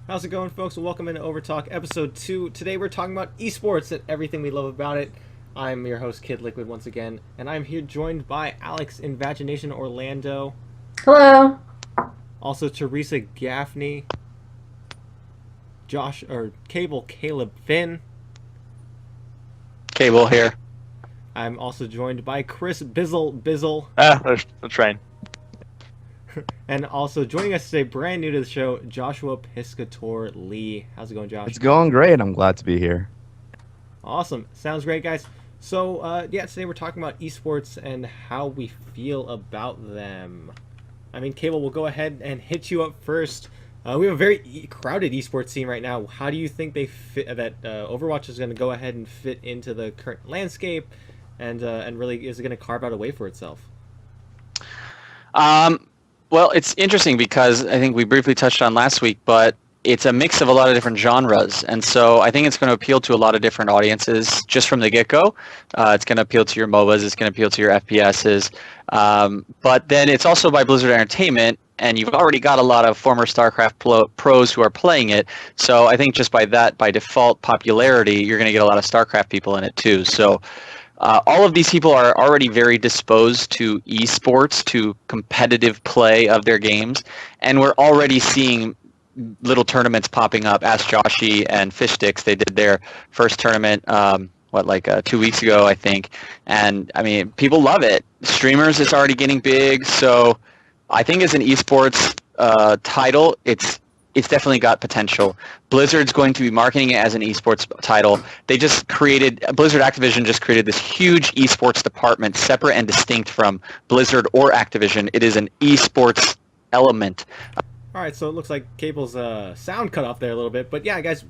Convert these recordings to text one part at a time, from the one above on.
How's it going, folks? Welcome into OverTalk Ep2. Today we're talking about esports and everything we love about it. I'm your host, Kid Liquid, once again, and I'm here joined by Alex Invagination Orlando, Hello. also Teresa Gaffney, Josh or Cable Caleb Finn. Cable here. I'm also joined by Chris Bizzle, There's the train. and also joining us today, brand new to the show, Joshua Piscator Lee. How's it going, It's Josh? going great. I'm glad to be here. Awesome. Sounds great, guys. So, today we're talking about esports and how we feel about them. I mean, Cable, we'll go ahead and hit you up first. We have a very crowded esports scene right now. How do you think they fit that Overwatch is going to go ahead and fit into the current landscape, and really is it going to carve out a way for itself? Well, it's interesting because I think we briefly touched on last week, but it's a mix of a lot of different genres, and so I think it's going to appeal to a lot of different audiences just from the get-go. It's going to appeal to your MOBAs, it's going to appeal to your FPSs, but then it's also by Blizzard Entertainment, and you've already got a lot of former StarCraft pros who are playing it, so I think just by that, by default popularity, you're going to get a lot of StarCraft people in it too. So all of these people are already very disposed to esports, to competitive play of their games, and we're already seeing little tournaments popping up. Ask Joshi and Fish Sticks, they did their first tournament, 2 weeks ago, I think, and I mean, people love it. Streamers, it's already getting big, so I think as an esports title, it's definitely got potential. Blizzard's going to be marketing it as an esports title. Blizzard Activision just created this huge esports department, separate and distinct from Blizzard or Activision. It is an esports element. All right, so it looks like Cable's sound cut off there a little bit, but yeah, guys,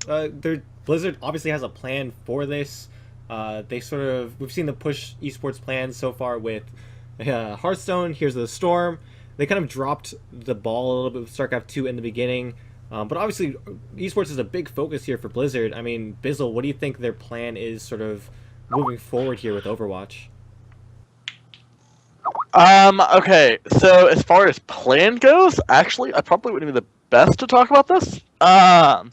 Blizzard obviously has a plan for this. We've seen the push esports plans so far with Hearthstone. Here's the Storm. They kind of dropped the ball a little bit with StarCraft 2 in the beginning, but obviously esports is a big focus here for Blizzard. I mean, Bizzle, what do you think their plan is, sort of moving forward here with Overwatch? Okay, so as far as plan goes, actually, I probably wouldn't be the best to talk about this. I'm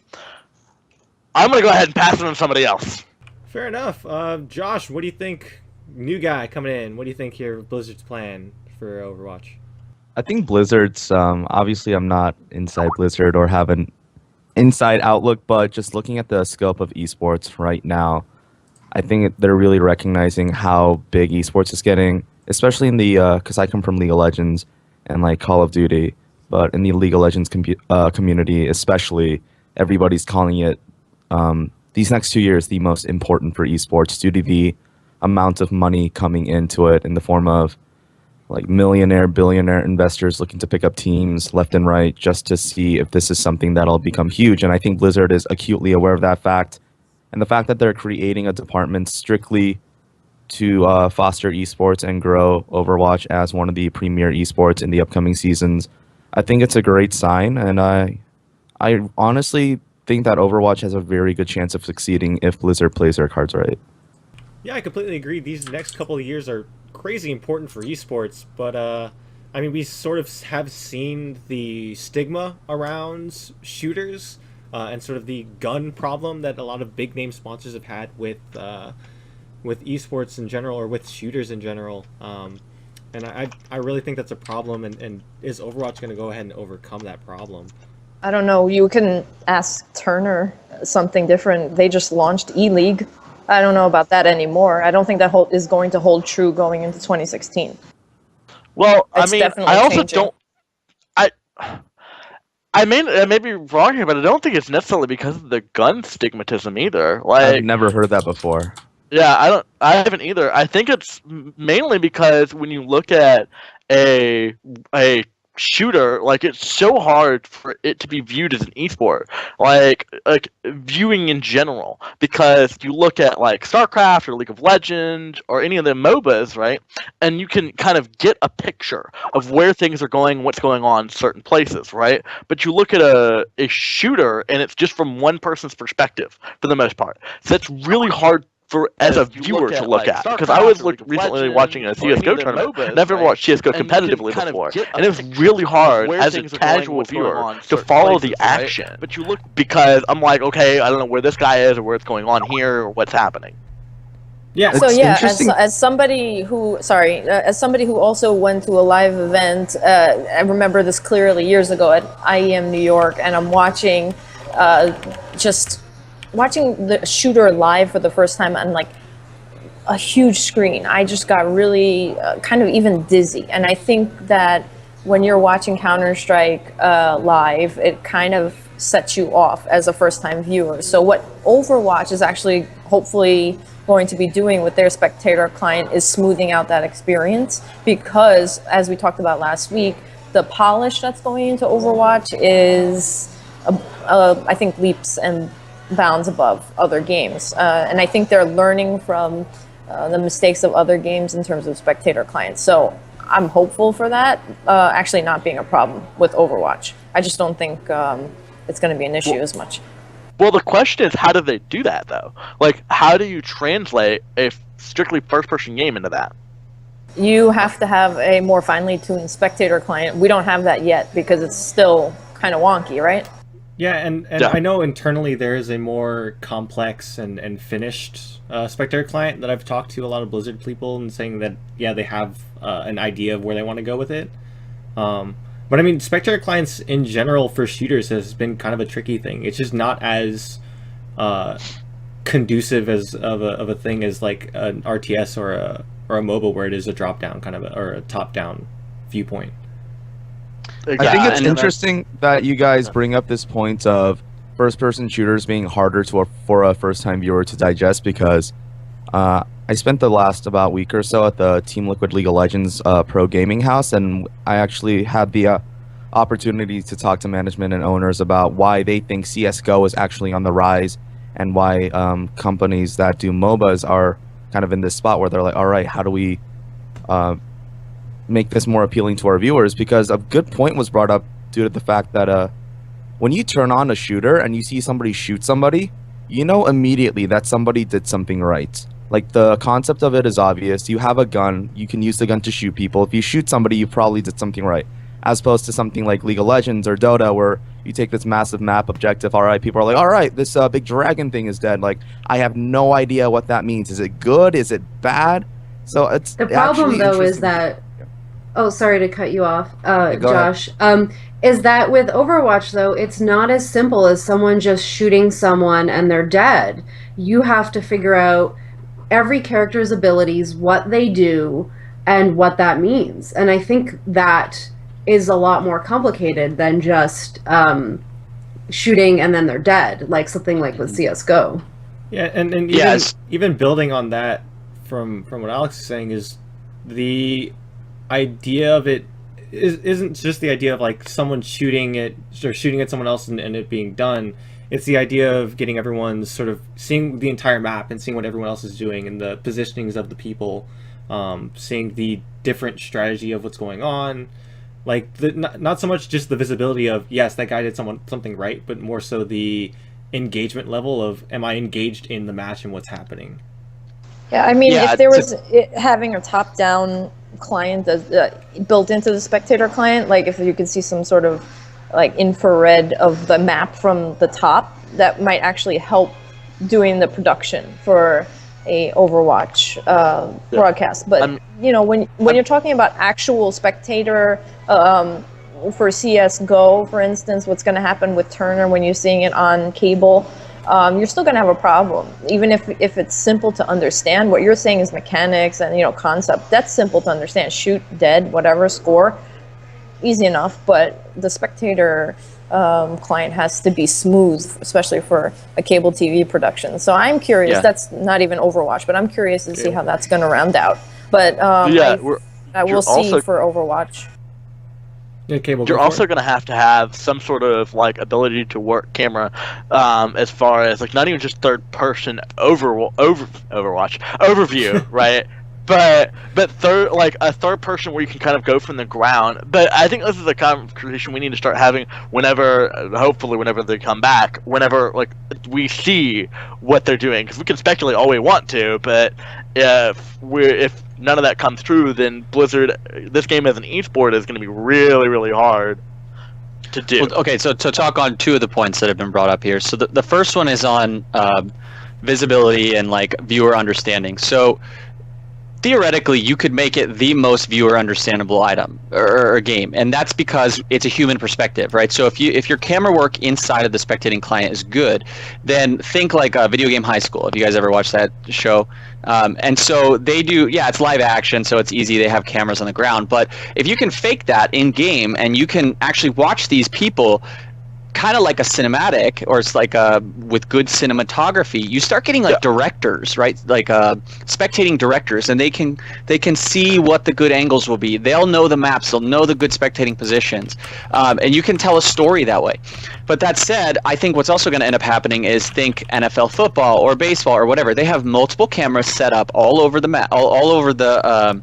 gonna go ahead and pass it on to somebody else. Fair enough. Josh, what do you think? New guy coming in. What do you think here? Blizzard's plan for Overwatch? I think Blizzard's obviously I'm not inside Blizzard or have an inside outlook, but just looking at the scope of esports right now, I think they're really recognizing how big esports is getting, especially in the because I come from League of Legends and like Call of Duty, but in the League of Legends community, especially, everybody's calling it these next 2 years the most important for esports due to the amount of money coming into it in the form of like millionaire, billionaire investors looking to pick up teams left and right just to see if this is something that'll become huge. And I think Blizzard is acutely aware of that fact. And the fact that they're creating a department strictly to foster esports and grow Overwatch as one of the premier esports in the upcoming seasons, I think it's a great sign. And I honestly think that Overwatch has a very good chance of succeeding if Blizzard plays their cards right. Yeah, I completely agree. These next couple of years are crazy important for esports, but I mean, we sort of have seen the stigma around shooters and sort of the gun problem that a lot of big name sponsors have had with esports in general, or with shooters in general. And I really think that's a problem, and is Overwatch going to go ahead and overcome that problem? I don't know. You can ask Turner something different. They just launched E-League. I don't know about that anymore. I don't think that is going to hold true going into 2016. Well, I It's mean, definitely I also changing. don't. I I may be wrong here, but I don't think it's necessarily because of the gun stigmatism either. I've Like, never heard that before. yeah, I haven't either. I think it's mainly because when you look at a shooter, like it's so hard for it to be viewed as an esport, like viewing in general. Because you look at like StarCraft or League of Legends or any of the MOBAs, right, and you can kind of get a picture of where things are going, what's going on in certain places, right? But you look at a shooter and it's just from one person's perspective for the most part. So it's really hard as a viewer to look at, because I was recently watching a CS:GO tournament, and I've never watched CS:GO competitively before, and it was really hard as a casual viewer to follow the action, because I'm like, okay, I don't know where this guy is or where it's going on here or what's happening. Yeah. So It's yeah, interesting. as somebody who also went to a live event, I remember this clearly years ago at IEM New York, and I'm watching, just watching the shooter live for the first time on like a huge screen. I just got really kind of even dizzy, and I think that when you're watching Counter-Strike live, it kind of sets you off as a first-time viewer. So what Overwatch is actually hopefully going to be doing with their spectator client is smoothing out that experience, because as we talked about last week, the polish that's going into Overwatch is I think leaps and bounds above other games, and I think they're learning from the mistakes of other games in terms of spectator clients. So I'm hopeful for that actually not being a problem with Overwatch. I just don't think it's going to be an issue as much. Well, the question is, how do they do that, though? Like, how do you translate a strictly first-person game into that? You have to have a more finely tuned spectator client. We don't have that yet because it's still kind of wonky, right? Yeah, and Yeah. I know internally there is a more complex and finished spectator client that I've talked to a lot of Blizzard people and saying that, yeah, they have an idea of where they want to go with it. But I mean, spectator clients in general for shooters has been kind of a tricky thing. It's just not as conducive as of a thing as like an RTS or a MOBA, where it is a drop down kind of or a top down viewpoint. I think it's interesting that you guys bring up this point of first-person shooters being harder for a first-time viewer to digest, because I spent the last about week or so at the Team Liquid League of Legends pro gaming house, and I actually had the opportunity to talk to management and owners about why they think CS:GO is actually on the rise, and why companies that do MOBAs are kind of in this spot where they're like, all right, how do we make this more appealing to our viewers? Because a good point was brought up due to the fact that when you turn on a shooter and you see somebody shoot somebody, you know immediately that somebody did something right. Like, the concept of it is obvious. You have a gun, you can use the gun to shoot people. If you shoot somebody, you probably did something right. As opposed to something like League of Legends or Dota, where you take this massive map objective, all right, people are like, all right, this big dragon thing is dead. Like, I have no idea what that means. Is it good? Is it bad? So it's The problem, actually though, is interesting. that... Oh, sorry to cut you off, go Josh. Is that with Overwatch, though, it's not as simple as someone just shooting someone and they're dead. You have to figure out every character's abilities, what they do, and what that means. And I think that is a lot more complicated than just shooting and then they're dead, like something like with CS:GO. Yeah, and even, Yes. even building on that from what Alex is saying is the idea of it isn't just the idea of like someone shooting at someone else and it being done. It's the idea of getting everyone sort of seeing the entire map and seeing what everyone else is doing and the positionings of the people, seeing the different strategy of what's going on. Like, not so much just the visibility of, yes, that guy did something right, but more so the engagement level of, am I engaged in the match and what's happening? Yeah, I mean, Yeah, if there was having a top-down client built into the spectator client, like if you could see some sort of like infrared of the map from the top, that might actually help doing the production for a Overwatch broadcast. But you know, when you're talking about actual spectator for CS:GO, for instance, what's going to happen with Turner when you're seeing it on cable, you're still going to have a problem. Even if it's simple to understand, what you're saying is mechanics and, you know, concept. That's simple to understand. Shoot, dead, whatever, score, easy enough. But the spectator client has to be smooth, especially for a cable TV production. So I'm curious. Yeah. That's not even Overwatch, but I'm curious to see how that's going to round out. But we'll see for Overwatch. Yeah, cable. You're also going to have some sort of like ability to work camera, as far as like not even just third person Overwatch overview, right? but third, like a third person where you can kind of go from the ground. But I think this is a conversation we need to start having whenever, hopefully, whenever they come back. Whenever like we see what they're doing, because we can speculate all we want to, but if none of that comes true, then Blizzard, this game as an esport is going to be really, really hard to do. Well, okay, so to talk on two of the points that have been brought up here. So the first one is on visibility and like viewer understanding. So theoretically, you could make it the most viewer understandable item or game, and that's because it's a human perspective, right? So if your camera work inside of the spectating client is good, then think like a video game High School. If you guys ever watched that show, and so they do, yeah, it's live action, so it's easy. They have cameras on the ground, but if you can fake that in game and you can actually watch these people kind of like a cinematic, or it's like with good cinematography, you start getting like directors, right? Like spectating directors, and they can see what the good angles will be. They'll know the maps, they'll know the good spectating positions, and you can tell a story that way. But that said, I think what's also going to end up happening is think NFL football or baseball or whatever. They have multiple cameras set up all over the map, all over the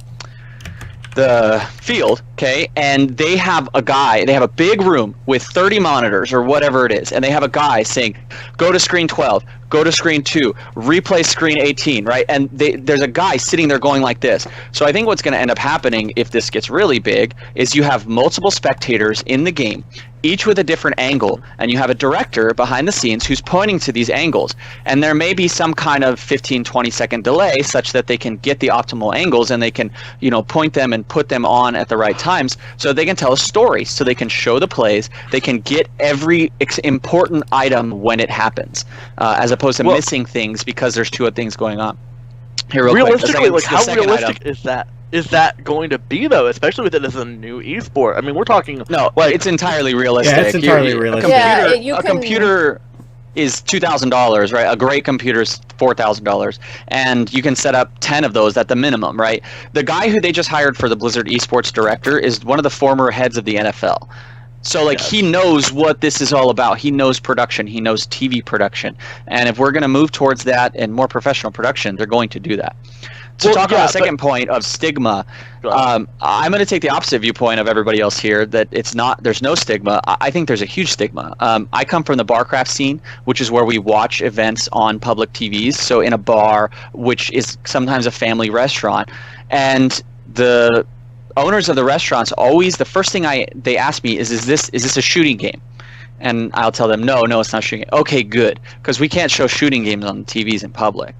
field, okay, and they have a big room with 30 monitors or whatever it is, and they have a guy saying, go to screen 12, go to screen 2, replay screen 18, right? And there's a guy sitting there going like this. So I think what's going to end up happening if this gets really big is you have multiple spectators in the game, each with a different angle, and you have a director behind the scenes who's pointing to these angles, and there may be some kind of 15-20 second delay such that they can get the optimal angles, and they can, you know, point them and put them on at the right times so they can tell a story, so they can show the plays, they can get every important item when it happens, as opposed to missing things because there's two things going on. Here, real realistically, quick, like how realistic is that? Is that going to be though, especially with it as a new esport? I mean, we're talking. No, like, it's entirely realistic. Yeah, it's entirely realistic. A computer is $2,000, right? A great computer is $4,000, and you can set up 10 of those at the minimum, right? The guy who they just hired for the Blizzard eSports director is one of the former heads of the NFL. So, like, he knows what this is all about. He knows production. He knows TV production. And if we're going to move towards that and more professional production, they're going to do that. To talk about the second point of stigma, I'm going to take the opposite viewpoint of everybody else here, that there's no stigma. I think there's a huge stigma. I come from the barcraft scene, which is where we watch events on public TVs, so in a bar, which is sometimes a family restaurant. And the owners of the restaurants always, the first thing they ask me is this a shooting game? And I'll tell them, no, it's not a shooting game. Okay, good, because we can't show shooting games on TVs in public.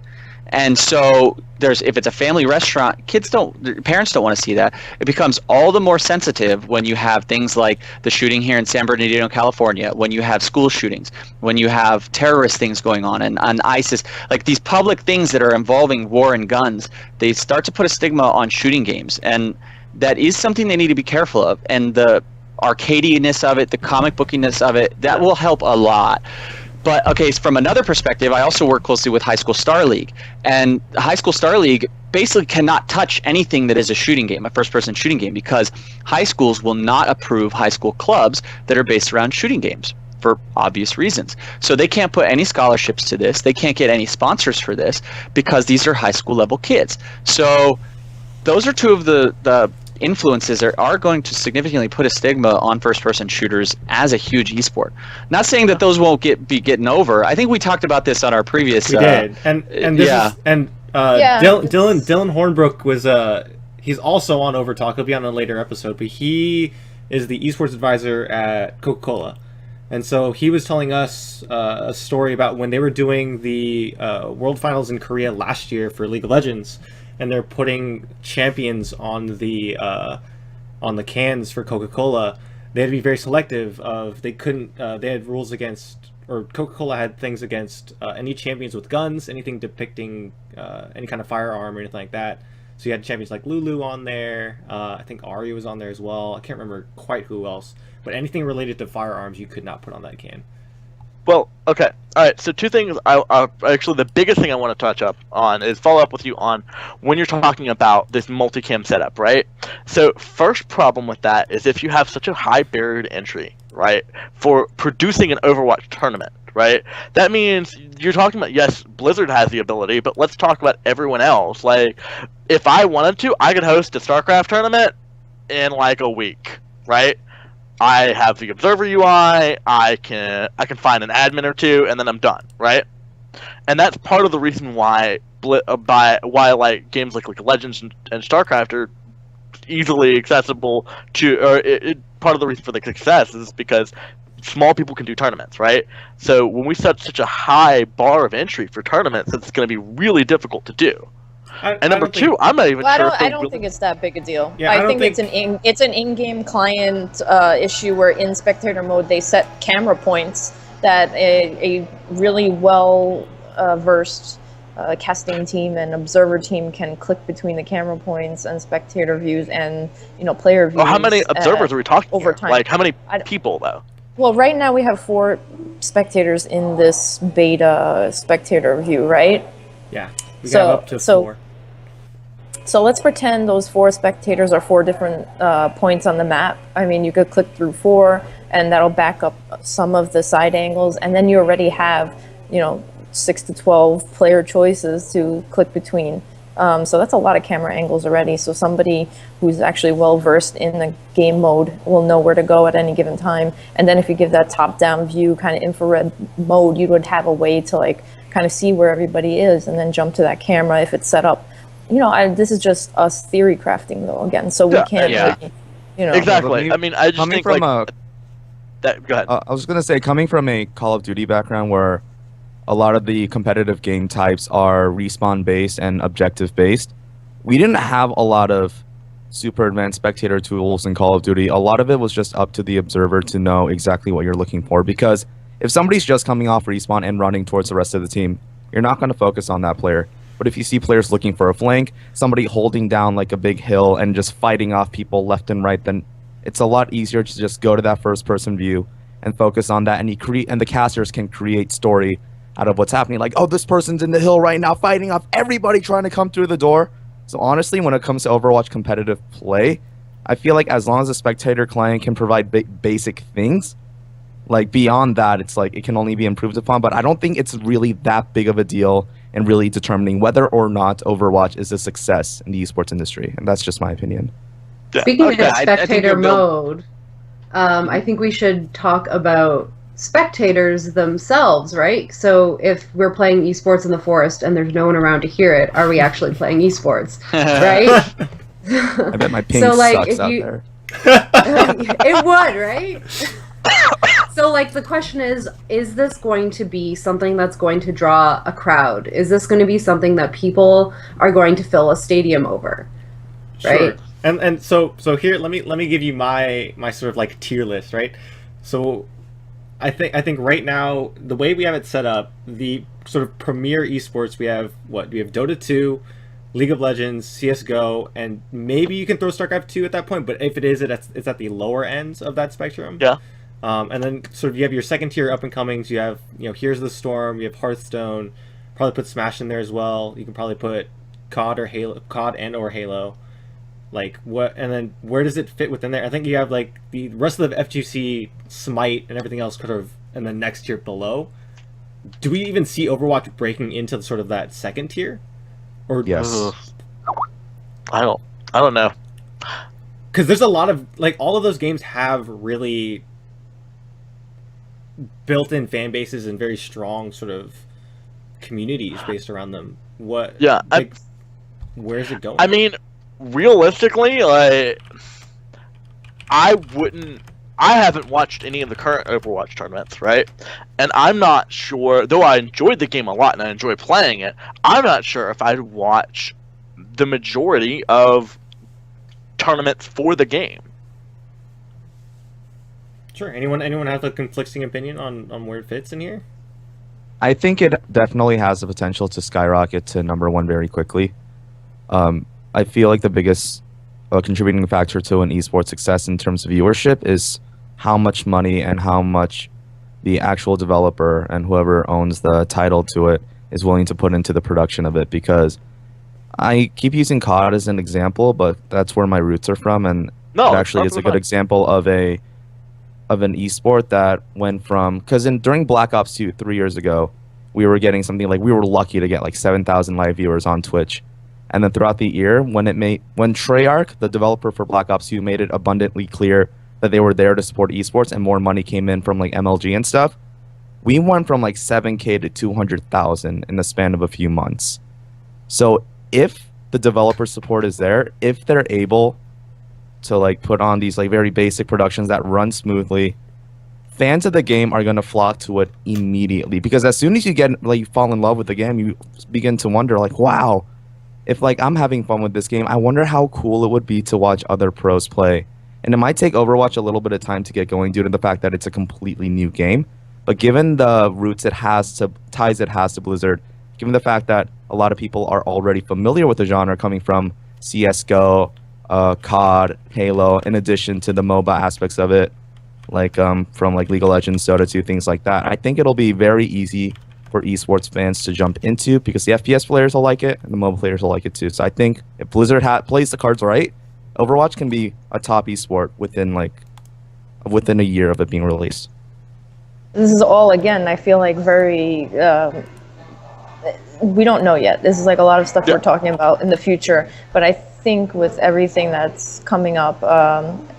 And so if it's a family restaurant, parents don't want to see that. It becomes all the more sensitive when you have things like the shooting here in San Bernardino, California, when you have school shootings, when you have terrorist things going on, and ISIS, like these public things that are involving war and guns, they start to put a stigma on shooting games. And that is something they need to be careful of. And the arcadiness of it, the comic bookiness of it, that will help a lot. But okay, from another perspective, I also work closely with High School Star League, and High School Star League basically cannot touch anything that is a shooting game, a first-person shooting game, because high schools will not approve high school clubs that are based around shooting games for obvious reasons. So they can't put any scholarships to this. They can't get any sponsors for this because these are high school level kids. So those are two of the influences are going to significantly put a stigma on first-person shooters as a huge esport. Not saying that those won't be getting over. I think we talked about this on our previous. We did, and Dylan Hornbrook was he's also on OverTalk. He'll be on a later episode, but he is the esports advisor at Coca-Cola, and so he was telling us a story about when they were doing the World Finals in Korea last year for League of Legends. And they're putting champions on the cans for Coca-Cola. They had to be very selective. They had rules against, or Coca-Cola had things against any champions with guns, anything depicting any kind of firearm or anything like that. So you had champions like Lulu on there. I think Ari was on there as well. I can't remember quite who else. But anything related to firearms, you could not put on that can. Well, okay. All right, so two things. Actually, the biggest thing I want to touch up on is follow up with you on when you're talking about this multicam setup, right? So first problem with that is if you have such a high barrier to entry right, for producing an Overwatch tournament, right? That means you're talking about, yes, Blizzard has the ability, but let's talk about everyone else. Like, if I wanted to, I could host a StarCraft tournament in like a week, right? I have the Observer UI, I can find an admin or two, and then I'm done, right? And that's part of the reason why like games like League of Legends and StarCraft are easily accessible to, or part of the reason for the success is because small people can do tournaments, right? So when we set such a high bar of entry for tournaments, it's going to be really difficult to do. And number two, I'm not even sure. I don't think it's that big a deal. Yeah, I think it's an in-game client issue where in spectator mode they set camera points that a really well versed casting team and observer team can click between the camera points and spectator views and player views. Well, how many observers are we talking over here? time? Like how many people though? Well, right now we have 4 spectators in this beta spectator view, right? Yeah, we got up to 4. So let's pretend those 4 spectators are 4 different points on the map. I mean, you could click through 4, and that'll back up some of the side angles, and then you already have, 6 to 12 player choices to click between. So that's a lot of camera angles already. So somebody who's actually well versed in the game mode will know where to go at any given time. And then if you give that top-down view, kind of infrared mode, you would have a way to kind of see where everybody is, and then jump to that camera if it's set up. This is just us theory crafting, though, again, so we can't really, Exactly. I mean, I just think, like, that, go ahead. I was going to say, coming from a Call of Duty background where a lot of the competitive game types are respawn-based and objective-based, we didn't have a lot of super advanced spectator tools in Call of Duty. A lot of it was just up to the observer to know exactly what you're looking for, because if somebody's just coming off respawn and running towards the rest of the team, you're not going to focus on that player. But if you see players looking for a flank, somebody holding down like a big hill and just fighting off people left and right, then it's a lot easier to just go to that first-person view and focus on that. And the casters can create story out of what's happening. Like, oh, this person's in the hill right now fighting off everybody trying to come through the door. So honestly, when it comes to Overwatch competitive play, I feel like as long as the spectator client can provide basic things, like beyond that, it's like it can only be improved upon. But I don't think it's really that big of a deal and really determining whether or not Overwatch is a success in the esports industry. And that's just my opinion. Speaking of spectator mode, I think we should talk about spectators themselves, right? So if we're playing esports in the forest and there's no one around to hear it, are we actually playing esports, right? I bet my ping sucks out there. It would, right? So, the question is this going to be something that's going to draw a crowd? Is this going to be something that people are going to fill a stadium over? Right? Sure. And so here, let me give you my sort of tier list, right? So I think right now, the way we have it set up, the sort of premier esports, we have Dota 2, League of Legends, CSGO, and maybe you can throw StarCraft 2 at that point, but if it is, it's at the lower ends of that spectrum. Yeah. And then sort of you have your second tier up and comings. You have Here's the Storm. You have Hearthstone. Probably put Smash in there as well. You can probably put COD and or Halo. And then where does it fit within there? I think you have the rest of the FGC, Smite, and everything else kind of in the next tier below. Do we even see Overwatch breaking into sort of that second tier? Or yes. I don't know. Because there's a lot of all of those games have really built-in fan bases and very strong sort of communities based around them. Yeah, where's it going? I mean, realistically, I haven't watched any of the current Overwatch tournaments, right? And I'm not sure, though I enjoyed the game a lot and I enjoy playing it, I'm not sure if I'd watch the majority of tournaments for the game. Sure. Anyone have a conflicting opinion on where it fits in here? I think it definitely has the potential to skyrocket to #1 very quickly. I feel like the biggest contributing factor to an esports success in terms of viewership is how much money and how much the actual developer and whoever owns the title to it is willing to put into the production of it. Because I keep using COD as an example, but that's where my roots are from, and it actually is a good example of a of an esport that went from, because during Black Ops 2 3 years ago, we were getting something like, we were lucky to get like 7,000 live viewers on Twitch. And then throughout the year, when Treyarch, the developer for Black Ops 2, made it abundantly clear that they were there to support esports and more money came in from like MLG and stuff, we went from like 7K to 200,000 in the span of a few months. So if the developer support is there, if they're able to like put on these like very basic productions that run smoothly, fans of the game are going to flock to it immediately, because as soon as you get like, you fall in love with the game, you begin to wonder like, wow, if like I'm having fun with this game, I wonder how cool it would be to watch other pros play. And it might take Overwatch a little bit of time to get going due to the fact that it's a completely new game, but given the ties it has to Blizzard, given the fact that a lot of people are already familiar with the genre coming from CSGO, COD, Halo, in addition to the MOBA aspects of it, like from like League of Legends, Dota 2, things like that. I think it'll be very easy for esports fans to jump into, because the FPS players will like it and the MOBA players will like it too. So I think if Blizzard plays the cards right, Overwatch can be a top esport within a year of it being released. This is all, again, I feel like very, we don't know yet. This is like a lot of stuff we're talking about in the future, but I think with everything that's coming up,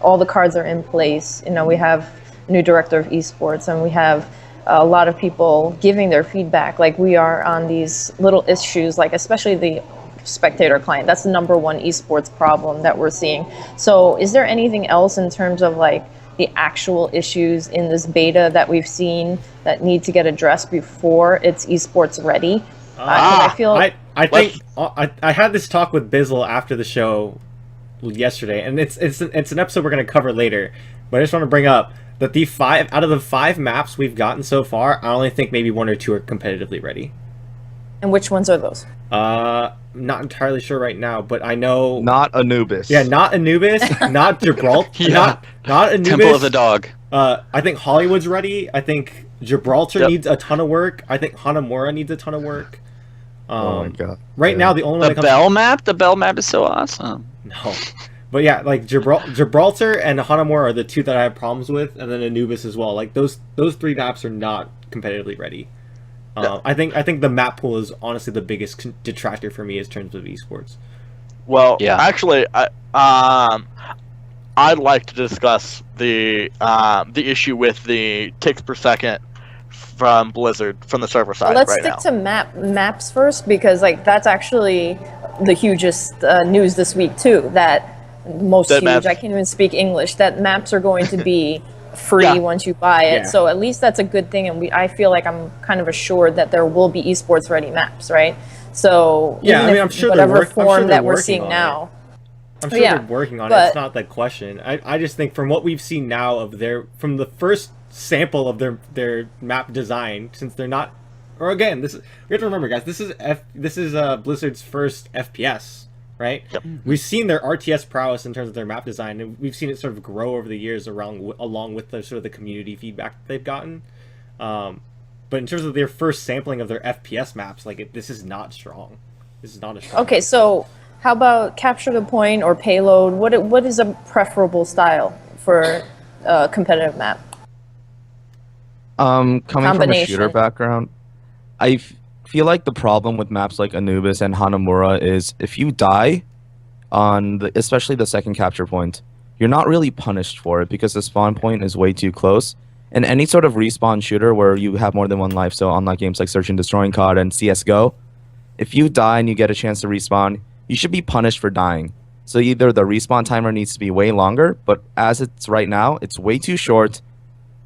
all the cards are in place. You know, we have a new director of esports, and we have a lot of people giving their feedback, like we are on these little issues, like especially the spectator client. That's the number one esports problem that we're seeing. So is there anything else in terms of like the actual issues in this beta that we've seen that need to get addressed before it's esports ready? I feel I think I had this talk with Bizzle after the show yesterday, and it's an episode we're going to cover later, but I just want to bring up that out of the 5 maps we've gotten so far, I only think maybe 1 or 2 are competitively ready. And which ones are those? Not entirely sure right now, but I know Not Anubis. Yeah, not Anubis, not Gibraltar, Yeah. not Anubis. Temple of the Dog. I think Hollywood's ready. I think Gibraltar needs a ton of work. I think Hanamura needs a ton of work. Oh my god. Right now, the only one The Bell map? The Bell map is so awesome. No. But yeah, like Gibraltar and Hanamura are the 2 that I have problems with, and then Anubis as well. Like those 3 maps are not competitively ready. I think the map pool is honestly the biggest detractor for me in terms of esports. Well, actually, I'd like to discuss the issue with the ticks per second from Blizzard from the server side. Let's right stick now. to maps first, because like that's actually the hugest news this week too. That Maps. I can't even speak English. That maps are going to be free once you buy it. Yeah. So at least that's a good thing, and I feel like I'm kind of assured that there will be esports ready maps, right? So Yeah, even I mean, I'm if sure whatever they're form that we're working seeing on now. I'm sure Yeah, they're working on it. but- It's not the question. I just think from what we've seen now of from the first sample of their map design, since they're not, or again, we have to remember, guys, this is Blizzard's first FPS, right? Yep. We've seen their RTS prowess in terms of their map design, and we've seen it sort of grow over the years along with the sort of the community feedback that they've gotten. But in terms of their first sampling of their FPS maps, like this is not strong. This is not a strong. Okay, so how about capture the point or payload? What is a preferable style for a competitive map? Coming from a Combination. shooter background, I feel like the problem with maps like Anubis and Hanamura is if you die on especially the second capture point, you're not really punished for it because the spawn point is way too close. And any sort of respawn shooter where you have more than one life, so unlike games like Search and Destroying COD and CSGO, if you die and you get a chance to respawn, you should be punished for dying. So either the respawn timer needs to be way longer, but as it's right now, it's way too short.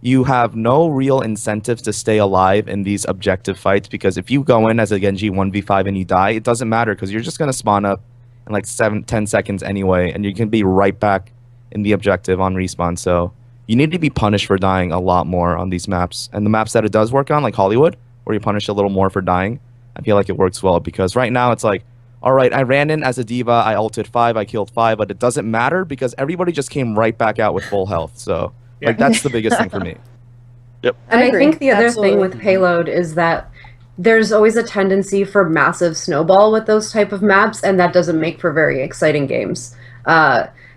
You have no real incentives to stay alive in these objective fights, because if you go in as a Genji 1v5 and you die, it doesn't matter because you're just going to spawn up in like 7-10 seconds anyway, and you can be right back in the objective on respawn. So you need to be punished for dying a lot more on these maps. And the maps that it does work on, like Hollywood, where you punish a little more for dying, I feel like it works well, because right now it's like, all right, I ran in as a diva, I ulted 5, I killed 5, but it doesn't matter because everybody just came right back out with full health. So like that's the biggest thing for me. Yep. And I agree. think the other Absolutely. thing with payload is that there's always a tendency for massive snowball with those type of maps, and that doesn't make for very exciting games.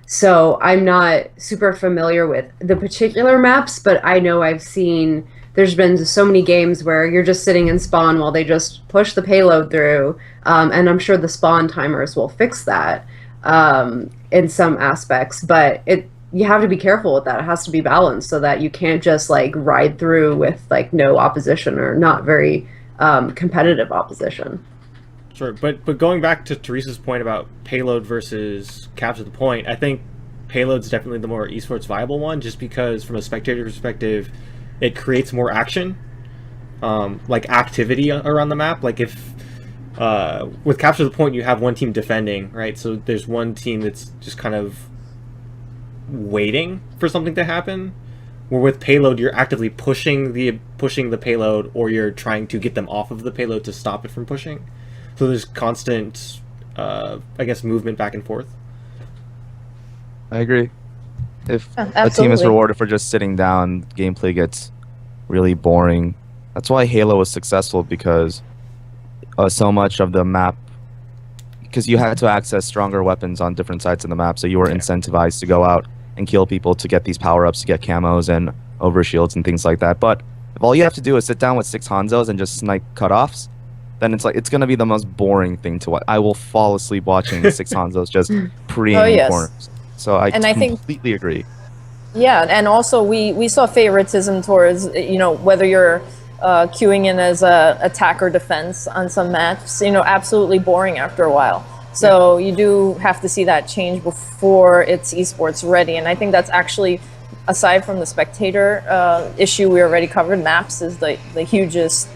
So I'm not super familiar with the particular maps, but I know I've seen there's been so many games where you're just sitting in spawn while they just push the payload through, and I'm sure the spawn timers will fix that in some aspects. But it you have to be careful with that. It has to be balanced so that you can't just like ride through with like no opposition or not very competitive opposition. Sure, but going back to Teresa's point about payload versus capture the point, I think payload's definitely the more esports viable one, just because from a spectator perspective, it creates more action, like activity around the map. Like if with capture the point, you have one team defending, right? So there's one team that's just kind of waiting for something to happen. Where with payload, you're actively pushing the payload, or you're trying to get them off of the payload to stop it from pushing. So there's constant, I guess, movement back and forth. I agree. If a team is Absolutely. rewarded for just sitting down, gameplay gets really boring. That's why Halo was successful, because so much of the map, because you had to access stronger weapons on different sides of the map, so you were incentivized to go out and kill people to get these power-ups, to get camos and overshields and things like that. But if all you have to do is sit down with 6 Hanzos and just snipe cutoffs, then it's gonna be the most boring thing to watch. I will fall asleep watching 6 Hanzos just preying Oh, in yes. corners. So I And I think- completely agree. Yeah, and also we saw favoritism towards, whether you're queuing in as a attack or defense on some maps, absolutely boring after a while. So you do have to see that change before it's esports ready. And I think that's actually, aside from the spectator issue we already covered, maps is the hugest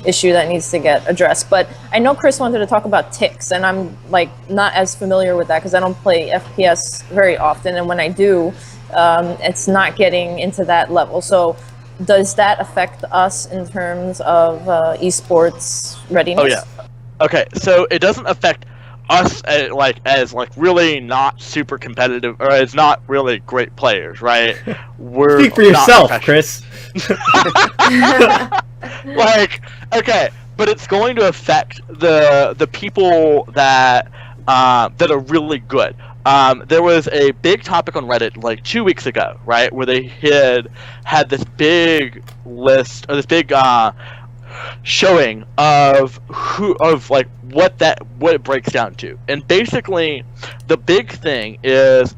issue that needs to get addressed. But I know Chris wanted to talk about ticks, and I'm like not as familiar with that because I don't play FPS very often, and when I do, it's not getting into that level. So does that affect us in terms of esports readiness? Oh yeah. Okay, so it doesn't affect us as really not super competitive, or as not really great players, right? We're Speak for not yourself, professional. Chris. Okay, but it's going to affect the people that that are really good. There was a big topic on Reddit like 2 weeks ago, right, where they had this big list, or this big showing of what it breaks down to. And basically the big thing is,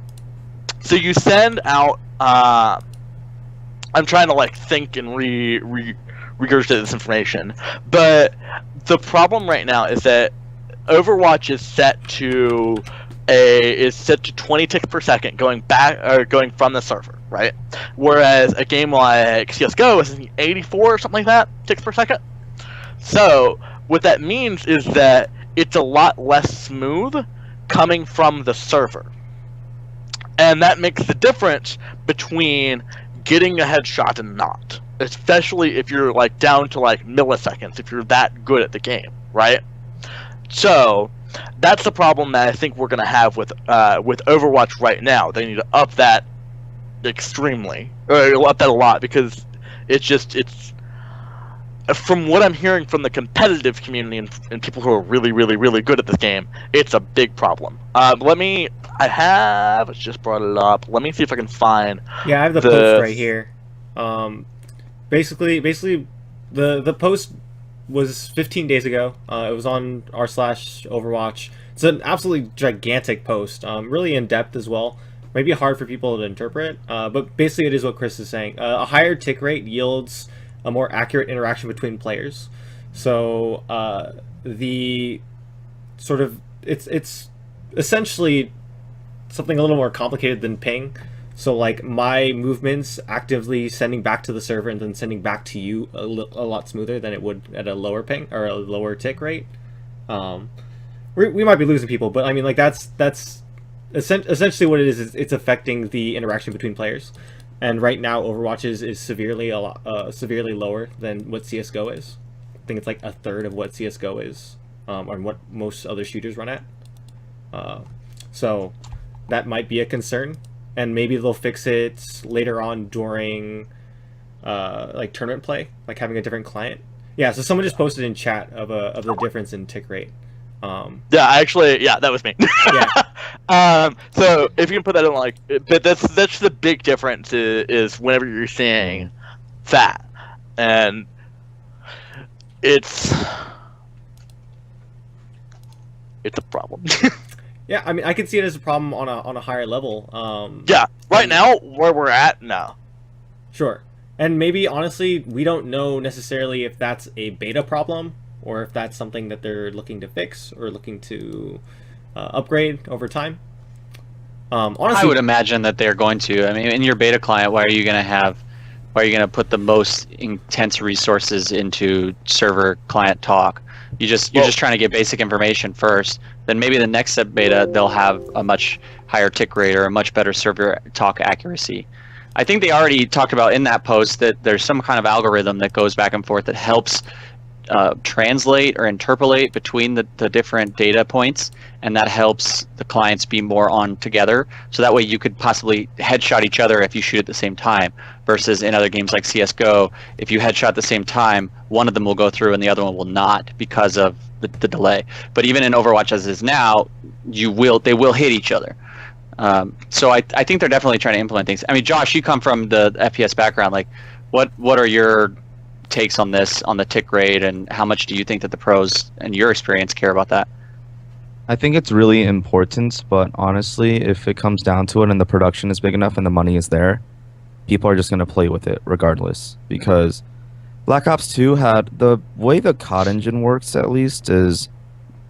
so you send out I'm trying to think and regurgitate this information, but the problem right now is that Overwatch is set to 20 ticks per second going from the server, right? Whereas a game like CS:GO is 84 or something like that ticks per second. So what that means is that it's a lot less smooth coming from the server, and that makes the difference between getting a headshot and not, especially if you're down to milliseconds, if you're that good at the game, right? So that's the problem that I think we're going to have with Overwatch right now. They need to up that extremely, or up that a lot, because it's from what I'm hearing from the competitive community and people who are really, really, really good at this game, it's a big problem. I just brought it up. Let me see if I can find. Yeah, I have the post right here. Basically, the post was 15 days ago. It was on r/Overwatch. It's an absolutely gigantic post, really in depth as well. Maybe hard for people to interpret, but basically it is what Chris is saying. A higher tick rate yields a more accurate interaction between players. So the sort of it's essentially something a little more complicated than ping. So my movements actively sending back to the server and then sending back to you a lot smoother than it would at a lower ping or a lower tick rate. We might be losing people, but I mean that's essentially what it is. It's affecting the interaction between players. And right now, Overwatch is severely lower than what CS:GO is. I think it's a third of what CS:GO is, or what most other shooters run at. So that might be a concern, and maybe they'll fix it later on during tournament play, having a different client. Yeah. So someone just posted in chat of the difference in tick rate. Yeah, that was me. So if you can put that in like, but that's the big difference is whenever you're seeing that, and it's a problem. Yeah, I mean, I can see it as a problem on a higher level. Yeah, right now where we're at, no. Sure. And maybe honestly, we don't know necessarily if that's a beta problem or if that's something that they're looking to fix or looking to upgrade over time. Honestly, I would imagine that they're going to. I mean, in your beta client, why are you going to put the most intense resources into server client talk? You're just trying to get basic information first. Then maybe the next step beta, they'll have a much higher tick rate or a much better server talk accuracy. I think they already talked about in that post that there's some kind of algorithm that goes back and forth that helps translate or interpolate between the different data points, and that helps the clients be more on together. So that way you could possibly headshot each other if you shoot at the same time, versus in other games like CSGO, if you headshot at the same time, one of them will go through and the other one will not because of the delay. But even in Overwatch as is now, they will hit each other. So I think they're definitely trying to implement things. I mean, Josh, you come from the FPS background. Like, what are your takes on this, on the tick rate, and how much do you think that the pros and your experience care about that? I think it's really important, but honestly, if it comes down to it and the production is big enough and the money is there, people are just going to play with it regardless. Because Black Ops 2 had the way the COD engine works, at least, is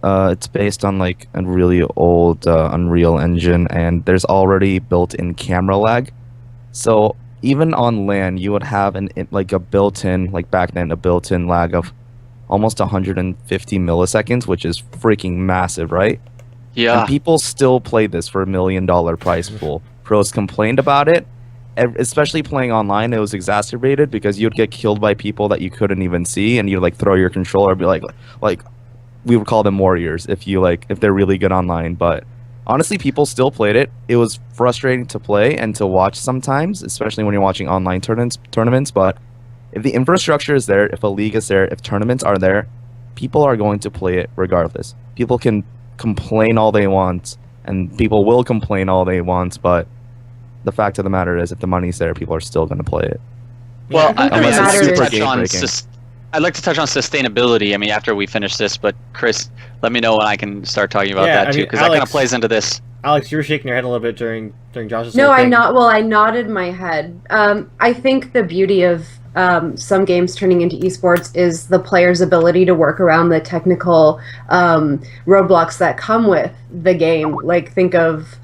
it's based on like a really old Unreal engine, and there's already built-in camera lag. So even on LAN, you would have a built-in, like back then, a built-in lag of almost 150 milliseconds, which is freaking massive, right? Yeah. And people still play this for $1 million prize pool. Pros complained about it, especially playing online. It was exacerbated because you'd get killed by people that you couldn't even see, and you'd like throw your controller, be like we would call them warriors if they're really good online. But honestly, people still played it. It was frustrating to play and to watch sometimes, especially when you're watching online tournaments. But if the infrastructure is there, if a league is there, if tournaments are there, people are going to play it regardless. People can complain all they want, and people will complain all they want, but the fact of the matter is, if the money's there, people are still going to play it. Well, I mean, matters. I'd like to touch on sustainability. I mean, after we finish this, but Chris, let me know when I can start talking about that too, because that kind of plays into this. Alex, you were shaking your head a little bit during Josh's. No, I nodded my head. I think the beauty of some games turning into esports is the player's ability to work around the technical roadblocks that come with the game. Like, think of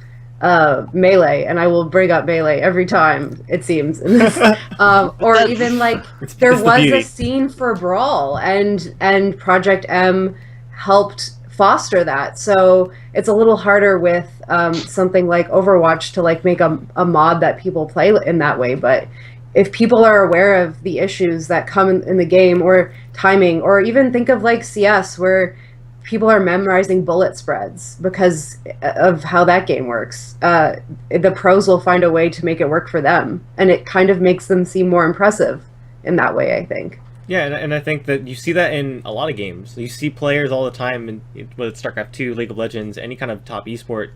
Melee, and I will bring up Melee every time, it seems. Or even like there was a scene for Brawl, and Project M helped foster that. So it's a little harder with something like Overwatch to like make a mod that people play in that way. But if people are aware of the issues that come in the game, or timing, or even think of like CS, where people are memorizing bullet spreads because of how that game works. The pros will find a way to make it work for them, and it kind of makes them seem more impressive in that way, I think. Yeah, and I think that you see that in a lot of games. You see players all the time, whether it's StarCraft 2, League of Legends, any kind of top esport,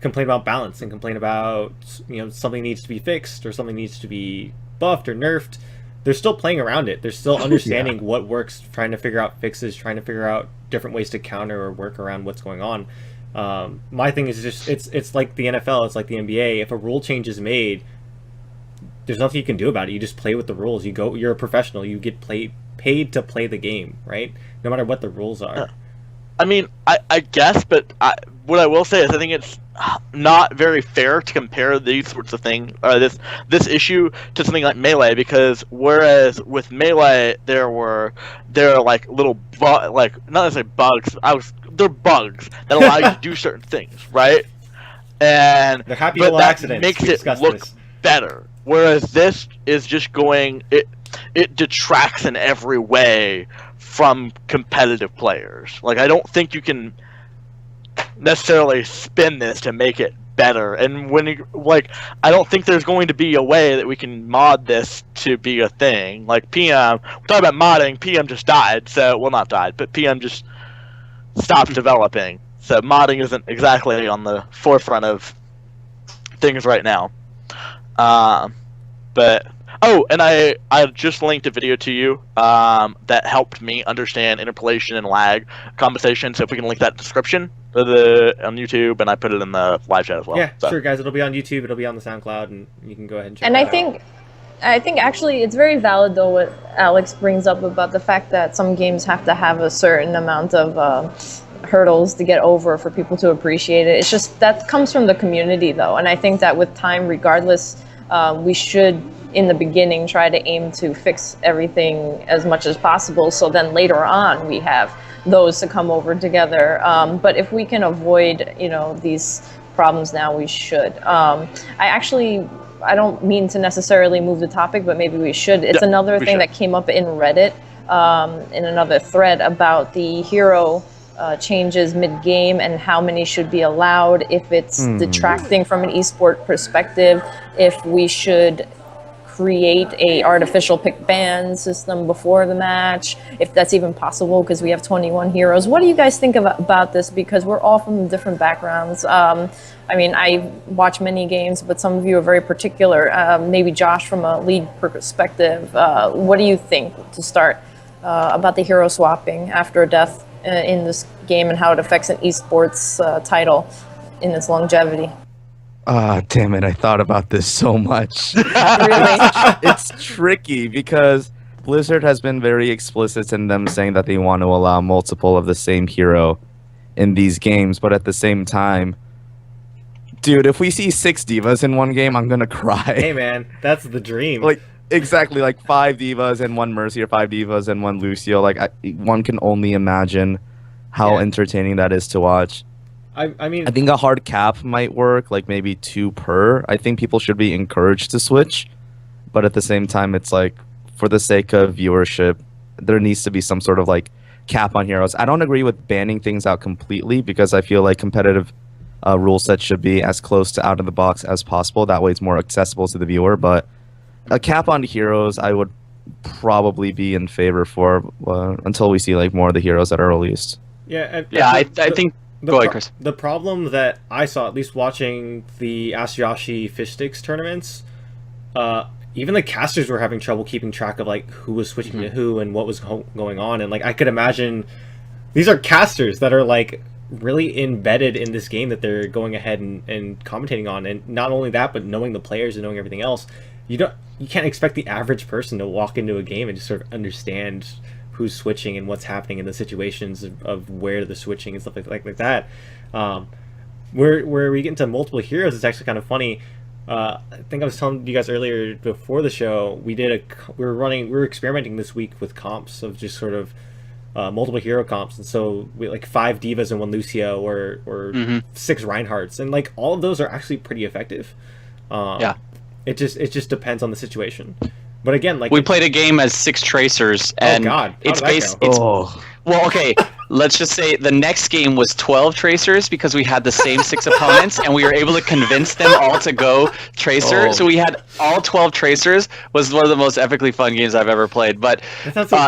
complain about balance and complain about, something needs to be fixed or something needs to be buffed or nerfed. They're still playing around it. They're still understanding what works, trying to figure out fixes, trying to figure out different ways to counter or work around what's going on. My thing is just it's like the NFL, it's like the NBA. If a rule change is made, there's nothing you can do about it. You just play with the rules. You're a professional. You get paid to play the game, right? No matter what the rules are. I mean, I guess, but what I will say is I think it's not very fair to compare these sorts of things, or this issue, to something like Melee, because whereas with Melee there are like little not necessarily bugs. They're bugs that allow you to do certain things, right? And they're happy but little that accidents. makes it look better. Whereas this is just it detracts in every way from competitive players. Like, I don't think you can necessarily spin this to make it better. And I don't think there's going to be a way that we can mod this to be a thing. Like PM, we're talking about modding. PM just died. So, well, not died, but PM just stopped developing. So modding isn't exactly on the forefront of things right now. But and I just linked a video to you that helped me understand interpolation and lag compensation. So if we can link that in the description on YouTube, and I put it in the live chat as well. Yeah, so. sure, guys. It'll be on YouTube. It'll be on the SoundCloud, and you can go ahead and check And it I out. think actually it's very valid though what Alex brings up about the fact that some games have to have a certain amount of hurdles to get over for people to appreciate it. It's just that comes from the community though, and I think that with time, regardless, we should in the beginning try to aim to fix everything as much as possible. So then later on we have those to come over together. But if we can avoid, these problems now, we should. I don't mean to necessarily move the topic, but maybe we should. It's another thing that came up in Reddit, in another thread about the hero changes mid-game and how many should be allowed, if it's detracting from an esport perspective, if we should create a artificial pick ban system before the match, if that's even possible because we have 21 heroes. What do you guys think about this? Because we're all from different backgrounds. I watch many games, but some of you are very particular. Maybe Josh, from a league perspective, what do you think to start about the hero swapping after death in this game and how it affects an esports title in its longevity? Damn it, I thought about this so much. Really? It's tricky because Blizzard has been very explicit in them saying that they want to allow multiple of the same hero in these games, but at the same time, dude, if we see 6 divas in one game, I'm gonna cry. Hey man, that's the dream. Like, exactly, like 5 divas and 1 Mercy, or 5 divas and 1 Lucio. Like, one can only imagine how entertaining that is to watch. I think a hard cap might work, like maybe 2 per. I think people should be encouraged to switch, but at the same time, it's like, for the sake of viewership, there needs to be some sort of like cap on heroes. I don't agree with banning things out completely, because I feel like competitive rule sets should be as close to out of the box as possible. That way it's more accessible to the viewer, but a cap on heroes I would probably be in favor for until we see like more of the heroes that are released. I think... Go ahead, Chris. The problem that I saw, at least watching the Ask Yoshi Fish Sticks tournaments, even the casters were having trouble keeping track of like who was switching to who and what was going on. And like I could imagine, these are casters that are like really embedded in this game that they're going ahead and commentating on. And not only that, but knowing the players and knowing everything else, you can't expect the average person to walk into a game and just sort of understand who's switching and what's happening in the situations of where they're switching and stuff like that. Where we get into multiple heroes, it's actually kind of funny. I think I was telling you guys earlier before the show, we were experimenting this week with comps of just sort of multiple hero comps, and so we like 5 divas and 1 Lucio, or 6 Reinhardts, and like all of those are actually pretty effective. It just depends on the situation. But again, like, we played a game as 6 tracers, and it's based. Well, okay. Let's just say the next game was 12 tracers because we had the same 6 opponents, and we were able to convince them all to go tracer. So we had all 12 tracers. Was one of the most epically fun games I've ever played. But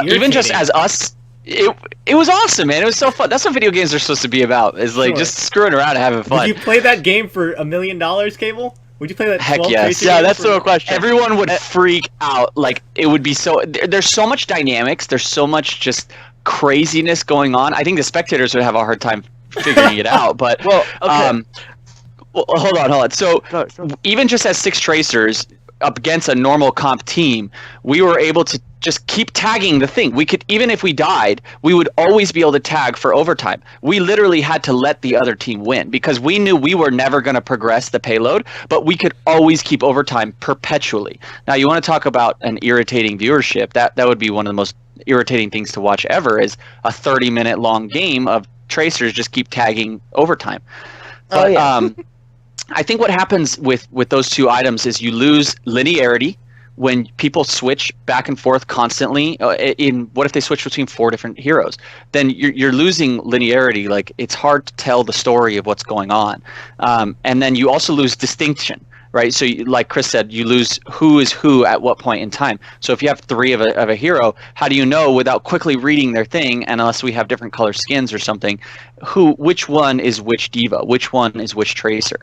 even just as us, it was awesome, man. It was so fun. That's what video games are supposed to be about. Is like just screwing around and having fun. Would you play that game for $1 million, Cable? Would you play that? Heck yes. Yeah, that's the question. Everyone would freak out. Like, it would be so... There's so much dynamics. There's so much just craziness going on. I think the spectators would have a hard time figuring it out. But, well, okay. Hold on. So, even just as 6 tracers up against a normal comp team, we were able to just keep tagging the thing. We could, even if we died, we would always be able to tag for overtime. We literally had to let the other team win because we knew we were never going to progress the payload, but we could always keep overtime perpetually. Now, you want to talk about an irritating viewership, that would be one of the most irritating things to watch ever, is a 30-minute long game of tracers just keep tagging overtime. But, I think what happens with those 2 items is you lose linearity when people switch back and forth constantly. What if they switch between 4 different heroes? Then you're losing linearity. Like, it's hard to tell the story of what's going on, and then you also lose distinction, right? So like Chris said, you lose who is who at what point in time. So if you have 3 of a hero, how do you know without quickly reading their thing, and unless we have different color skins or something, which one is which diva, which one is which tracer?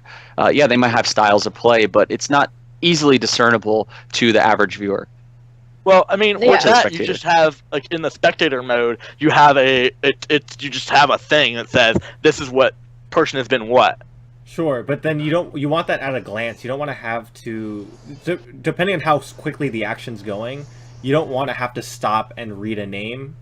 Yeah, they might have styles of play, but it's not easily discernible to the average viewer. Well, I mean, Yeah. with that, Spectator. you just have, like, in the spectator mode, you have you just have a thing that says, this is what person has been what. Sure, but then you want that at a glance. You don't want to have to, depending on how quickly the action's going, you don't want to have to stop and read a name.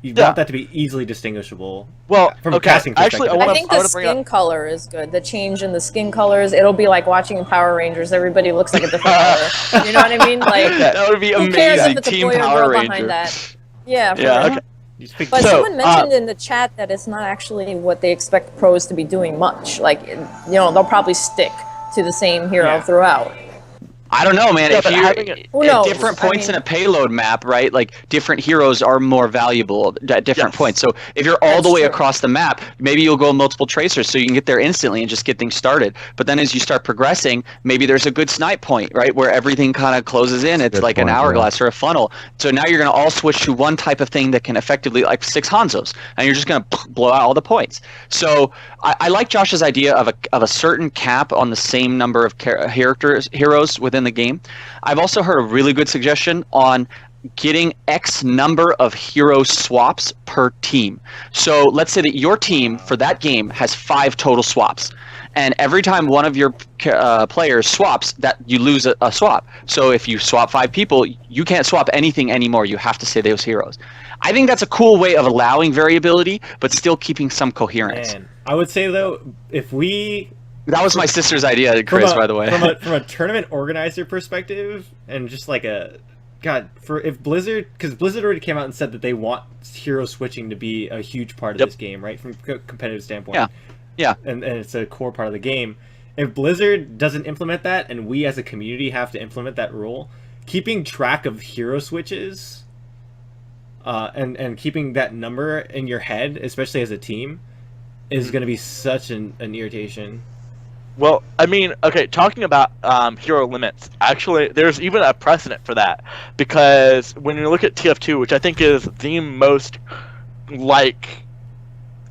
You Yeah. want that to be easily distinguishable. Well, From a okay, casting actually, perspective. I think the skin color is good. The change in the skin colors, it'll be like watching Power Rangers. Everybody looks like a different color. You know what I mean? Like, That would be who cares amazing. if it's a Team boy or Power girl Ranger. behind that? Yeah, for Yeah, real. okay. You speak But So, someone mentioned in the chat that it's not actually what they expect pros to be doing much. Like, they'll probably stick to the same hero Yeah. throughout. I don't know, man. Yeah, If but you're having it- Who at knows? different I points mean- in a payload map, right? Like different heroes are more valuable at different Yes. points. So if you're all That's the way true. across the map, maybe you'll go multiple tracers so you can get there instantly and just get things started. But then as you start progressing, maybe there's a good snipe point, right, where everything kind of closes in. It's Good like an point, yeah. hourglass or a funnel. So now you're going to all switch to one type of thing that can effectively, like 6 Hanzos, and you're just going to blow out all the points. So I like Josh's idea of a certain cap on the same number of heroes within the game. I've also heard a really good suggestion on getting X number of hero swaps per team. So let's say that your team for that game has 5 total swaps. And every time one of your players swaps, that you lose a swap. So if you swap 5 people, you can't swap anything anymore. You have to say those heroes. I think that's a cool way of allowing variability, but still keeping some coherence. Man, I would say though, if we That was my sister's idea, Chris, by the way. from a tournament organizer perspective, and just like if Blizzard, because Blizzard already came out and said that they want hero switching to be a huge part of Yep. this game, right? From a competitive standpoint. Yeah. And it's a core part of the game. If Blizzard doesn't implement that, and we as a community have to implement that rule, keeping track of hero switches, and keeping that number in your head, especially as a team, is going to be such an irritation. Well, I mean, okay, talking about hero limits, actually, there's even a precedent for that. Because when you look at TF2, which I think is the most like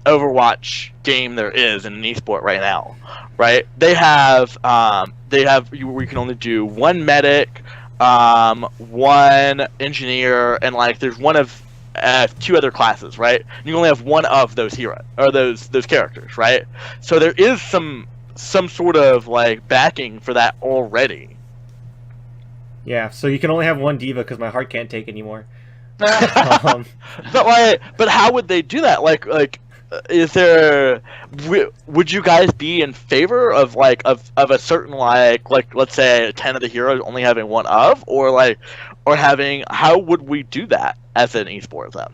Overwatch game there is in an esport right now, right? They have you can only do 1 medic, 1 engineer, and like there's one of 2 other classes, right? And you only have 1 of those heroes or those characters, right? So there is some sort of like backing for that already. Yeah, so you can only have 1 diva because my heart can't take anymore. But how would they do that? Like is there? Would you guys be in favor of of a certain like let's say 10 of the heroes only having 1 of, or having? How would we do that as an esport then?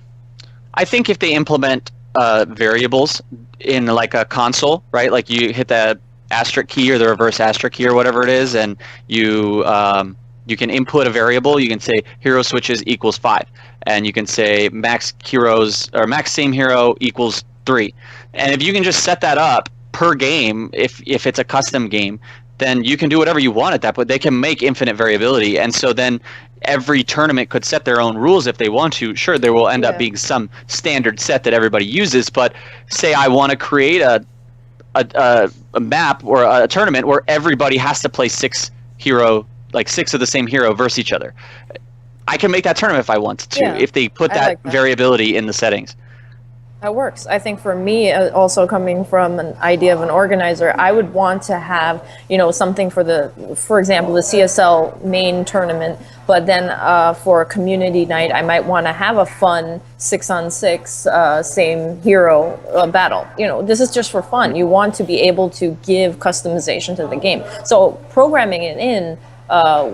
I think if they implement variables in like a console, right? Like you hit the asterisk key or the reverse asterisk key or whatever it is, and you can input a variable. You can say hero switches equals 5, and you can say max heroes or max same hero equals 3. And if you can just set that up per game, if it's a custom game, then you can do whatever you want at that point. They can make infinite variability, and so then every tournament could set their own rules if they want to. Sure, there will end up being some standard set that everybody uses, but say I want to create a map or a tournament where everybody has to play 6 of the same hero versus each other. I can make that tournament if I want to, Yeah, if they put I that like that. variability in the settings. That works. I think for me, also coming from an idea of an organizer, I would want to have, something for example, the CSL main tournament, but then for a community night, I might want to have a fun 6-on-6 same hero battle. This is just for fun. You want to be able to give customization to the game. So programming it in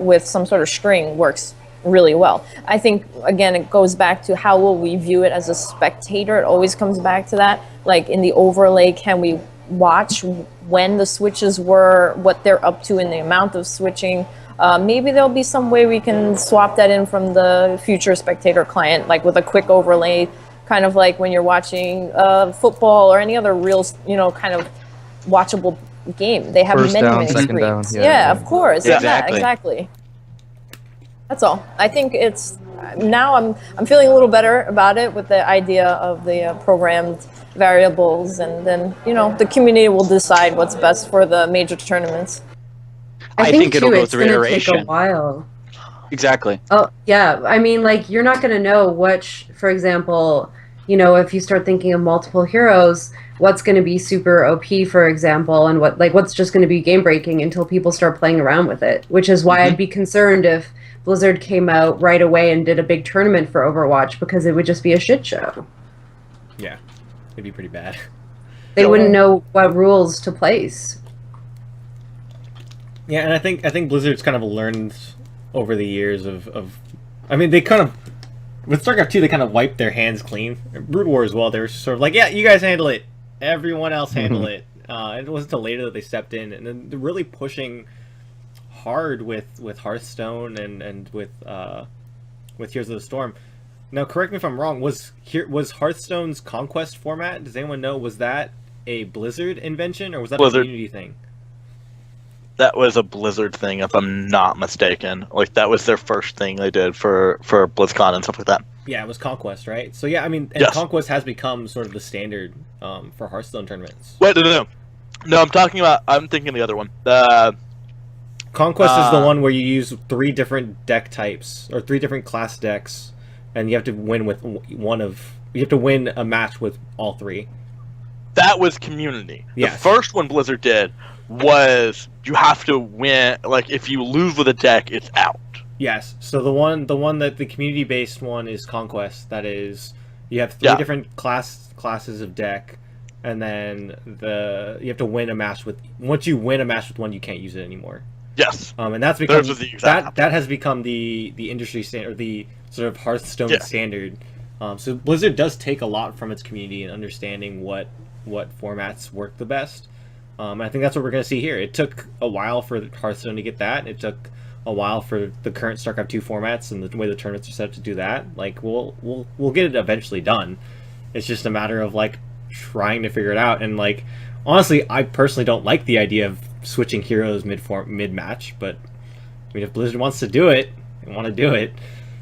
with some sort of string works really well. I think, again, it goes back to how will we view it as a spectator. It always comes back to that. Like in the overlay, can we watch when the switches were, what they're up to in the amount of switching? Maybe there'll be some way we can swap that in from the future spectator client, like with a quick overlay, kind of like when you're watching football or any other real, kind of watchable game. They have First many, down, many second down, screens. yeah, Yeah, yeah. of course. Yeah, Yeah, exactly. That's all. I think it's now I'm feeling a little better about it with the idea of the programmed variables, and then the community will decide what's best for the major tournaments. I think it'll too, go it's through gonna take a iteration. while. Exactly. Oh, yeah. I mean, like, you're not going to know which, for example, if you start thinking of multiple heroes, what's going to be super OP, for example, and what's just going to be game breaking until people start playing around with it, which is why I'd be concerned if Blizzard came out right away and did a big tournament for Overwatch, because it would just be a shit show. Yeah, it'd be pretty bad. They wouldn't know what rules to place. Yeah, and I think Blizzard's kind of learned over the years of I mean, they kind of with StarCraft 2 they kind of wiped their hands clean. Brood War as well, they were sort of like, yeah, you guys handle it, everyone else handle it. It wasn't until later that they stepped in, and then they're really pushing hard with Hearthstone and with Heroes of the Storm. Now, correct me if I'm wrong. Was Hearthstone's Conquest format? Does anyone know? Was that a Blizzard invention, or was that Blizzard. a community thing? That was a Blizzard thing, if I'm not mistaken. Like, that was their first thing they did for BlizzCon and stuff like that. Yeah, it was Conquest, right? So yeah, I mean, and Yes. Conquest has become sort of the standard for Hearthstone tournaments. Wait, no. No, I'm thinking the other one. Conquest is the one where you use 3 different deck types or 3 different class decks, and you have to win with you have to win a match with all 3. That was Community. Yes. The first one Blizzard did was you have to win. Like, if you lose with a deck, it's out. Yes. So the one that the community based one is Conquest. That is, you have 3 different classes of deck, and then you have to win a match with. Once you win a match with one, you can't use it anymore. Yes. And that's become Those are the exact that has become the industry standard, the sort of Hearthstone Yeah. standard. So Blizzard does take a lot from its community in understanding what formats work the best. I think that's what we're going to see here. It took a while for Hearthstone to get that. It took a while for the current StarCraft 2 formats and the way the tournaments are set up to do that. Like, we'll get it eventually done. It's just a matter of like trying to figure it out. And like, honestly, I personally don't like the idea of switching heroes mid match. But I mean, if Blizzard wants to do it, they want to do it.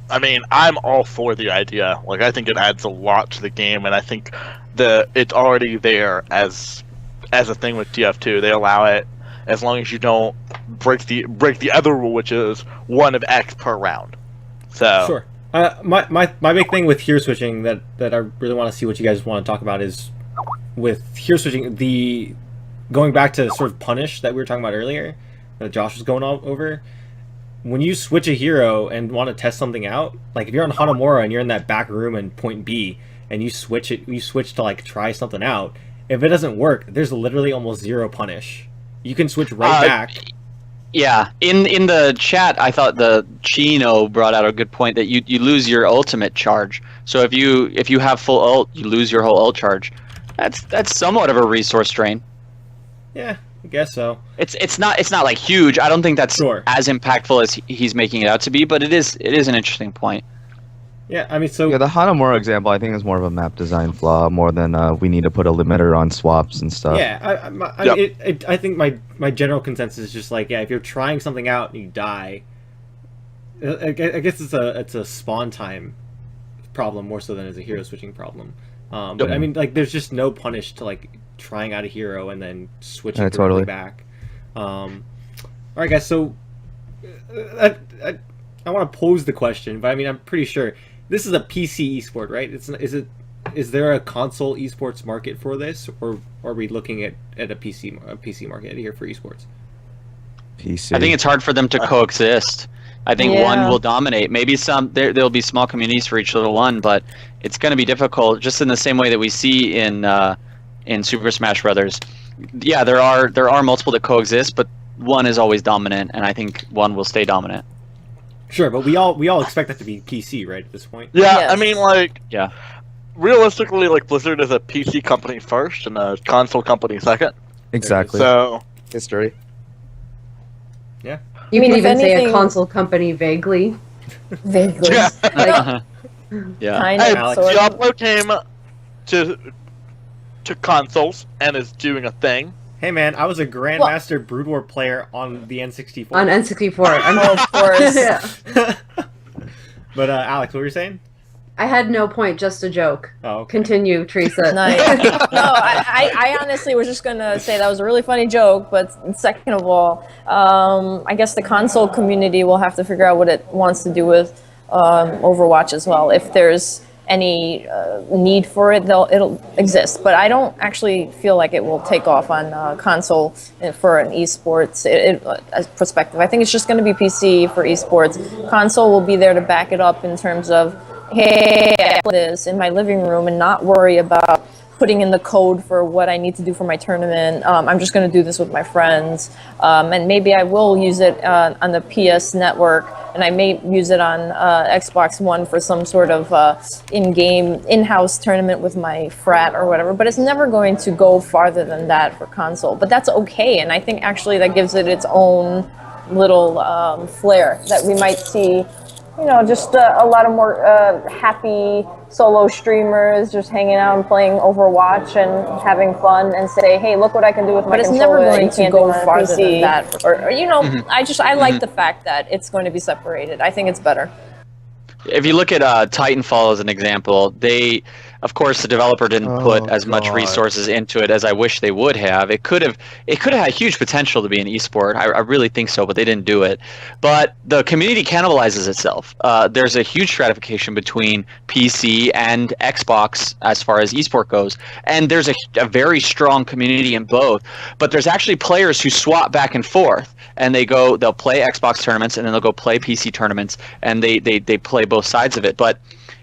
I mean, I'm all for the idea. Like, I think it adds a lot to the game, and I think it's already there as a thing with TF2. They allow it as long as you don't break the other rule, which is 1 of X per round. So Sure. My big thing with hero switching that I really want to see what you guys want to talk about is with hero switching, going back to sort of punish that we were talking about earlier, that Josh was going over. When you switch a hero and want to test something out, like if you're on Hanamura and you're in that back room in point B and you switch to like try something out, if it doesn't work, there's literally almost 0 punish. You can switch right back. Yeah, in the chat, I thought the Chino brought out a good point that you lose your ultimate charge. So if you have full ult, you lose your whole ult charge. That's somewhat of a resource drain. Yeah, I guess so. It's not like huge. I don't think that's Sure. as impactful as he's making it out to be, but it is an interesting point. Yeah, I mean, so Yeah, the Hanamura example I think is more of a map design flaw more than we need to put a limiter on swaps and stuff. yeah, I think my general consensus is just like, yeah, if you're trying something out and you die, I guess it's a spawn time problem more so than it's a hero switching problem. But I mean, like, there's just no punish to like trying out a hero and then switching directly totally. back. All right, guys. So I want to pose the question, but I mean, I'm pretty sure this is a PC esport, right? Is there a console esports market for this, or are we looking at a PC market here for esports? PC. I think it's hard for them to coexist. I think one will dominate. Maybe there'll be small communities for each little one, but it's going to be difficult. Just in the same way that we see in Super Smash Brothers. Yeah, there are multiple that coexist, but one is always dominant, and I think one will stay dominant. Sure, but we all expect that to be PC, right, at this point? yeah, Yes. I mean, like, Yeah. realistically, like, Blizzard is a PC company first and a console company second. exactly So history. You can If even say a anything- console company vaguely. Vaguely. yeah. Yeah. Kind Hey, of, Alex, sort of. Diablo came to consoles and is doing a thing. Hey man, I was a Grandmaster Brood War player on the N64. On N64. Of course. Yeah. But Alex, what were you saying? I had no point, just a joke. Oh, okay. Continue, Teresa. Nice. No, I honestly was just gonna say that was a really funny joke, but second of all, I guess the console community will have to figure out what it wants to do with Overwatch as well. If there's any need for it, it'll exist. But I don't actually feel like it will take off on console for an esports perspective. I think it's just going to be PC for esports. Console will be there to back it up in terms of, hey, I play this in my living room and not worry about putting in the code for what I need to do for my tournament. I'm just going to do this with my friends. And maybe I will use it on the PS network, and I may use it on Xbox One for some sort of in-house tournament with my frat or whatever. But it's never going to go farther than that for console. But that's okay, and I think actually that gives it its own little flair that we might see. You know, just a lot of more happy solo streamers just hanging out and playing Overwatch and having fun and say, hey, look what I can do with my controller. But it's never going to go farther than that. Or you know, I like the fact that it's going to be separated. I think it's better. If you look at Titanfall as an example, of course, the developer didn't put as much resources into it as I wish they would have. It could have had huge potential to be an esport. I really think so, but they didn't do it. But the community cannibalizes itself. There's a huge stratification between PC and Xbox as far as esport goes, and there's a very strong community in both. But there's actually players who swap back and forth, and they'll play Xbox tournaments, and then they'll go play PC tournaments, and they play both sides of it. But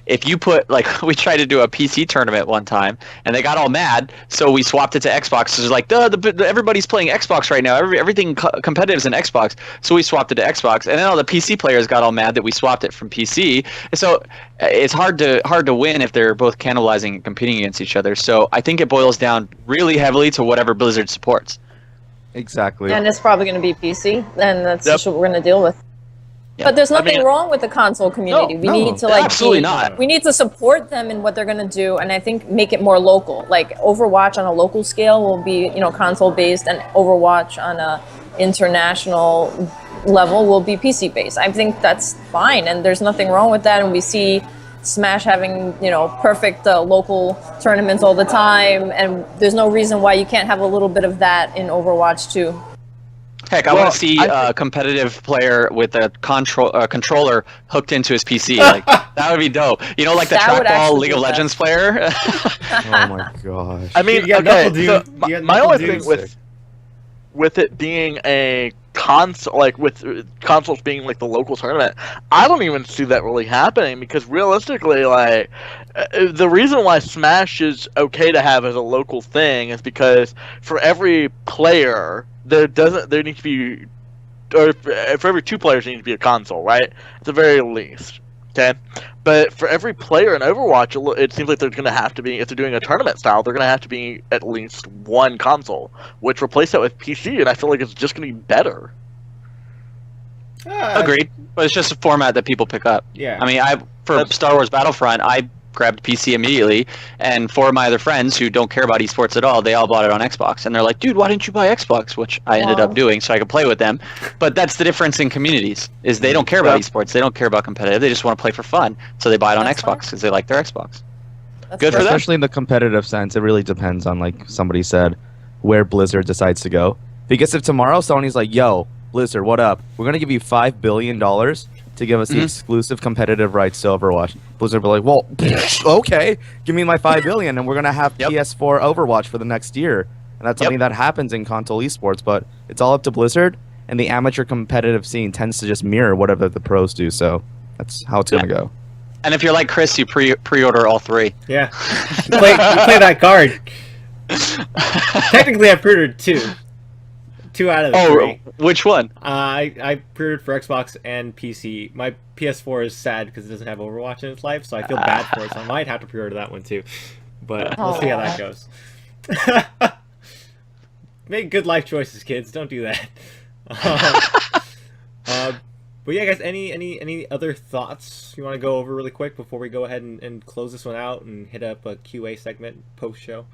if you put, like, we tried to do a PC tournament one time, and they got all mad, so we swapped it to Xbox. So it's like, everybody's playing Xbox right now. Everything competitive is in Xbox. So we swapped it to Xbox, and then all the PC players got all mad that we swapped it from PC. So it's hard to win if they're both cannibalizing and competing against each other. So I think it boils down really heavily to whatever Blizzard supports. Exactly. And it's probably going to be PC, and that's just what we're going to deal with. Yeah. But there's nothing wrong with the console community. We need to absolutely not. We need to support them in what they're going to do, and I think make it more local. Like Overwatch on a local scale will be, console based, and Overwatch on a international level will be PC based. I think that's fine, and there's nothing wrong with that. And we see Smash having perfect local tournaments all the time, and there's no reason why you can't have a little bit of that in Overwatch too. Heck, I want to see a competitive player with a controller hooked into his PC. Like, that would be dope. Like the trackball League of Legends player. Oh my gosh. I mean, okay, so my only thing with it being a console, like with consoles being like the local tournament, I don't even see that really happening, because realistically, like, the reason why Smash is okay to have as a local thing is because for every player there needs to be, or for every 2 players there needs to be a console, right? At the very least. Okay, but for every player in Overwatch, it seems like there's going to have to be, if they're doing a tournament style, they're going to have to be at least 1 console, which replace that with PC, and I feel like it's just going to be better. Agreed, but it's just a format that people pick up. Yeah. I mean, for Star Wars Battlefront, I grabbed PC immediately, and 4 of my other friends who don't care about esports at all, they all bought it on Xbox, and they're like, dude, why didn't you buy Xbox? Which I ended up doing so I could play with them. But that's the difference in communities, is they don't care about esports, they don't care about competitive, they just want to play for fun, so they buy it on Xbox because they like their Xbox. Good for them. Especially in the competitive sense, it really depends on, like somebody said, where Blizzard decides to go. Because if tomorrow Sony's like, yo, Blizzard, what up? We're going to give you $5 billion to give us the exclusive competitive rights to Overwatch. Blizzard will be like, well, okay, give me my $5 billion, and we're going to have PS4 Overwatch for the next year. And that's something that happens in console esports, but it's all up to Blizzard, and the amateur competitive scene tends to just mirror whatever the pros do, so that's how it's going to go. And if you're like Chris, you pre-order all 3. Yeah. You play that card. Technically, I pre-ordered 2. 2 out of the 3. Which one? I pre-ordered for Xbox and PC. My PS4 is sad because it doesn't have Overwatch in its life, so I feel bad for it, so I might have to pre-order that one too. But we'll see how that goes. Make good life choices, kids. Don't do that. But yeah, guys, any other thoughts you want to go over really quick before we go ahead and close this one out and hit up a QA segment post-show?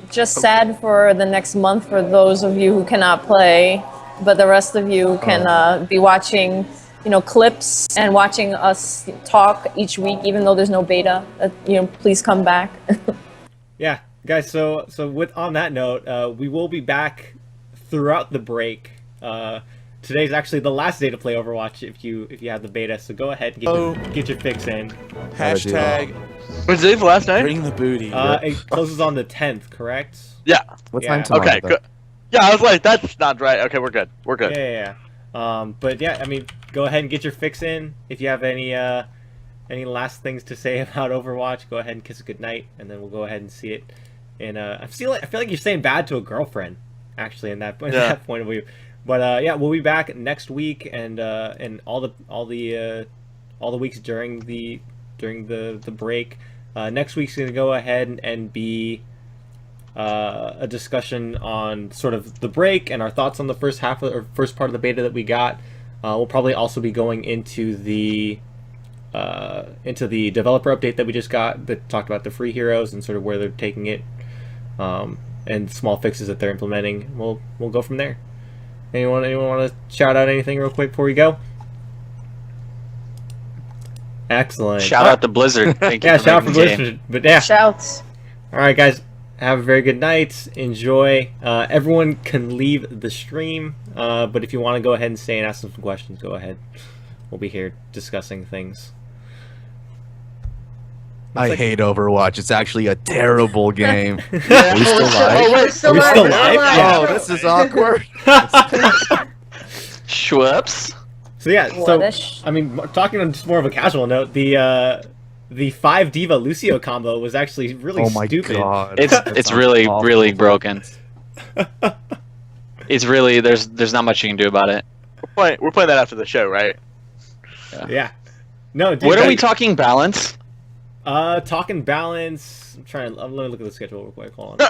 just sad for the next month for those of you who cannot play, but the rest of you can be watching, clips and watching us talk each week, even though there's no beta. Please come back. Yeah, guys. So with on that note, we will be back throughout the break. Today's actually the last day to play Overwatch if you have the beta. So go ahead and get your fix in. Hashtag Was today's the last night? bring the booty. It closes on the 10th, correct? Yeah. What Yeah. time tomorrow? Okay. though? Good. Yeah, I was like, that's not right. Okay, we're good. We're good. Yeah. But yeah, I mean, go ahead and get your fix in. If you have any last things to say about Overwatch, go ahead and kiss a good night, and then we'll go ahead and see it. And I feel like you're saying bad to a girlfriend, actually, in that point of view. But yeah, we'll be back next week, and all the weeks during the break. Next week's gonna go ahead and be a discussion on sort of the break and our thoughts on the first part of the beta that we got. We'll probably also be going into the developer update that we just got that talked about the free heroes and sort of where they're taking it, and small fixes that they're implementing. We'll go from there. Anyone want to shout out anything real quick before we go? Excellent. Shout out to Blizzard. Thank you Yeah, for shout out for making the game. Blizzard. But yeah. Shouts. All right, guys. Have a very good night. Enjoy. Everyone can leave the stream, but if you want to go ahead and stay and ask some questions, go ahead. We'll be here discussing things. I hate Overwatch. It's actually a terrible game. Yeah. We still live? Oh, We're wait. still We're live. still We're live? alive. Yeah. Oh, this is awkward. Schwoops. So yeah, What I mean, talking on just more of a casual note, the 5 Diva Lucio combo was actually really Oh my stupid. god. It's That's really awful. really broken. It's really there's not much you can do about it. We're playing that after the show, right? Yeah. No, dude, What are we talking balance? talking balance. Let me look at the schedule real quick. Hold on.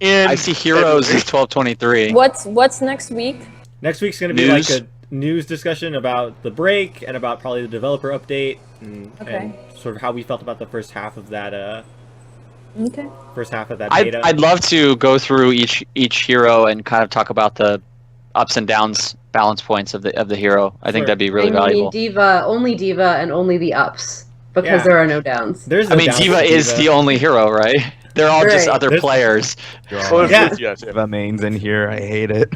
In I see heroes is 1223. What's next week? Next week's gonna be News? like a news discussion about the break and about probably the developer update and sort of how we felt about the first half of that Okay. beta. I'd love to go through each hero and kind of talk about the ups and downs, balance points of the hero. I think Sure. that'd be really I valuable. mean, only Diva, and only the ups because Yeah. there are no downs. There's I no mean, doubt Diva that is the only hero, right? They're all just Right. other There's- players. Oh, Yeah. yes. Diva mains in here. I hate it.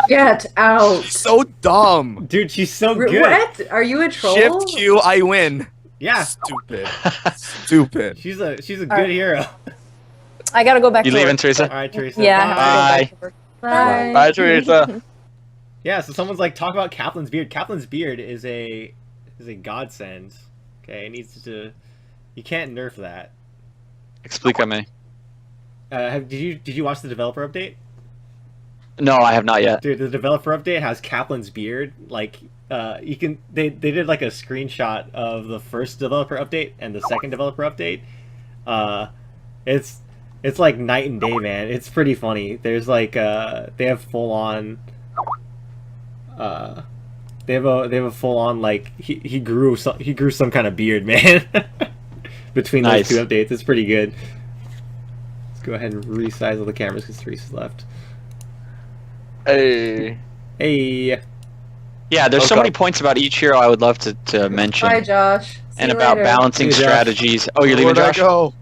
Get out. So dumb. Dude, she's so good. What? Are you a troll? Shift Q, I win. Yeah, Stupid. Stupid. she's a good Alright. hero. I gotta go back You to leaving, work. Teresa? All right, Teresa. Yeah, I have to go Bye. back to work. Bye. Bye, Teresa. Yeah, so someone's like, talk about Kaplan's beard. Kaplan's beard is a godsend. Okay, it needs to. You can't nerf that. Explícame. Did you watch the developer update? No, I have not yet. Dude, the developer update has Kaplan's beard. Like, you can they did like a screenshot of the first developer update and the second developer update. It's like night and day, man. It's pretty funny. There's like they have full on. They have a full on like he grew some kind of beard, man. Between those Nice. two updates, it's pretty good. Let's go ahead and resize all the cameras because Teresa's left. Hey. Hey. Yeah, there's so Okay. many points about each hero I would love to mention. Bye, Josh. See And you about later. balancing See you, Josh. strategies. Oh, you're leaving, Where'd I Josh? go?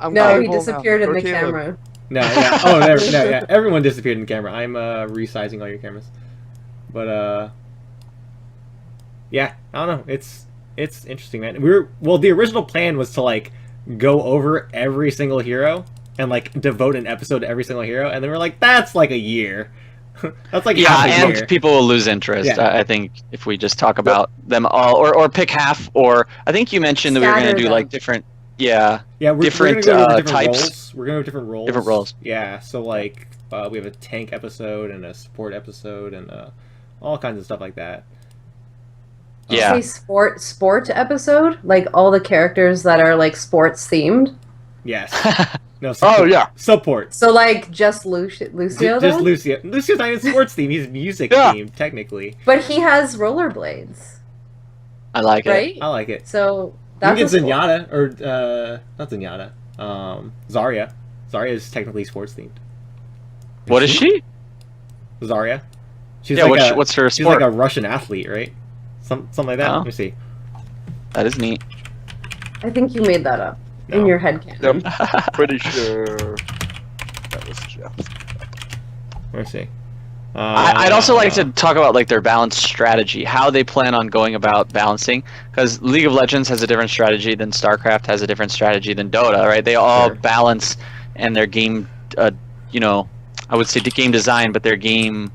I'm No, going he home disappeared now. in the Where Caleb? camera. No, yeah. Oh, no, yeah. Everyone disappeared in the camera. I'm resizing all your cameras. But yeah, I don't know. It's interesting, man. The original plan was to like go over every single hero and like devote an episode to every single hero, and then we're like, that's like a year. That's like Yeah, half a and year. people will lose interest. Yeah. I think if we just talk about them all, or pick half, or I think you mentioned that we were going Scatter to do them. like different. Yeah, Yeah, we're different, gonna go with different types. roles. We're gonna go with different roles. Different roles. Yeah, so like we have a tank episode and a support episode and all kinds of stuff like that. Yeah. Say sport episode, like all the characters that are like sports themed. Yes. No. Oh, Support. yeah. Support. So like just Lucio Just then? Lucio. Lucio's not even sports theme. He's music Yeah. themed, technically. But he has rollerblades, I like it. right? I like it. So You can that's get what's cool. Zenyatta or not Zenyatta. Zarya. Zarya is technically sports themed. What is she? Zarya. She's Yeah, like what's her she's like sport? a Russian athlete, right? Something like that. Oh. Let me see. That is neat. I think you made that up in No. your head canon. Yep. Pretty sure that was Jeff. Let me see. I'd also like to talk about like their balanced strategy, how they plan on going about balancing, because League of Legends has a different strategy than StarCraft has a different strategy than Dota, right? They all Sure. balance, and their game, you know, I would say the game design, but their game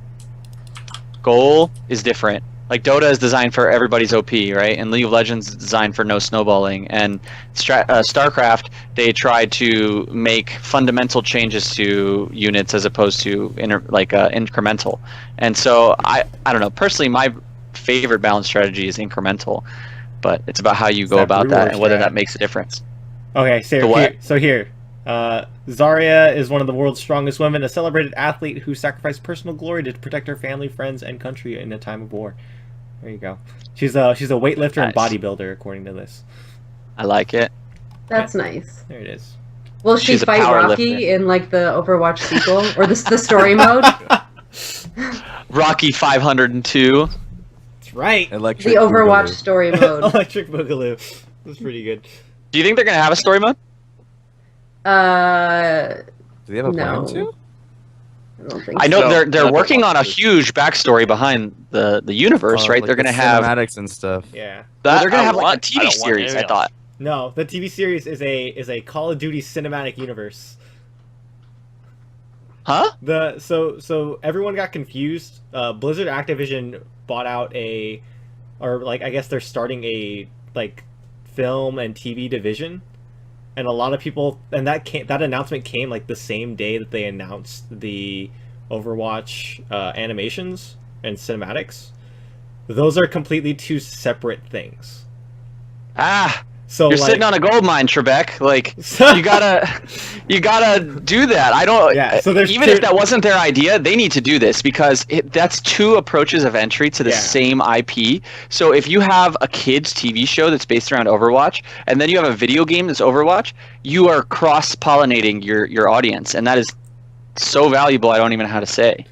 goal is different. Like Dota is designed for everybody's OP, right? And League of Legends is designed for no snowballing. And StarCraft, they tried to make fundamental changes to units as opposed to incremental. And so I don't know. Personally, my favorite balance strategy is incremental, but it's about how you It's go that about brewer that and whether strat. that makes a difference. Okay, so The what? here. Zarya is one of the world's strongest women, a celebrated athlete who sacrificed personal glory to protect her family, friends, and country in a time of war. There you go. She's a weightlifter and Nice. bodybuilder, according to this. I like it. That's nice. There it is. Will she She's a fight power Rocky lifter. in like the Overwatch sequel or the story mode? Rocky 502. That's right. Electric The Overwatch Boogaloo. story mode. Electric Boogaloo. That's pretty good. Do you think they're gonna have a story mode? Uh, Do they have a No. plan to? I don't think I know so. they're Not working on a Overwatch. huge backstory behind the universe, right? Like They're the gonna have cinematics and stuff. Yeah. well, they're gonna I have like a want- I TV don't want series. I anything thought. No, the TV series is a Call of Duty cinematic universe. Huh? So everyone got confused. Blizzard Activision bought out I guess they're starting a like film and TV division, and a lot of people that announcement came like the same day that they announced the Overwatch animations and cinematics. Those are completely two separate things. Ah, So you're like, sitting on a gold mine, Trebek. Like you gotta do that. I don't. Yeah, so there's even two- if that wasn't their idea, they need to do this because that's two approaches of entry to the Yeah. same IP. So if you have a kids TV show that's based around Overwatch, and then you have a video game that's Overwatch, you are cross-pollinating your audience, and that is so valuable. I don't even know how to say.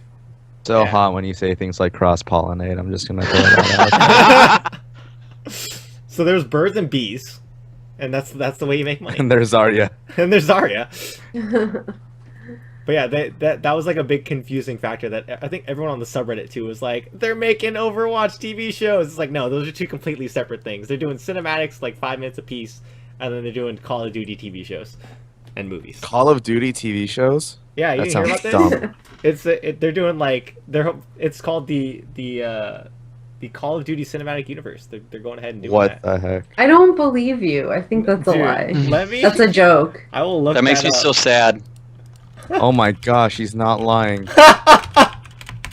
So Yeah. hot when you say things like cross-pollinate. I'm just gonna throw that out. So there's birds and bees, and that's the way you make money. And there's Zarya. And there's Zarya. But yeah, that was like a big confusing factor that I think everyone on the subreddit too was like, they're making Overwatch TV shows. It's like, no, those are two completely separate things. They're doing cinematics like 5 minutes a piece, and then they're doing Call of Duty TV shows and movies. Call of Duty TV shows? Yeah, you That didn't hear sounds about this? dumb. They're doing like it's called the Call of Duty cinematic universe. They're going ahead and doing What that. the heck? I don't believe you. I think that's a Dude, lie. Let me. That's a joke. I will look. That makes me up. so sad. Oh my gosh, he's not lying.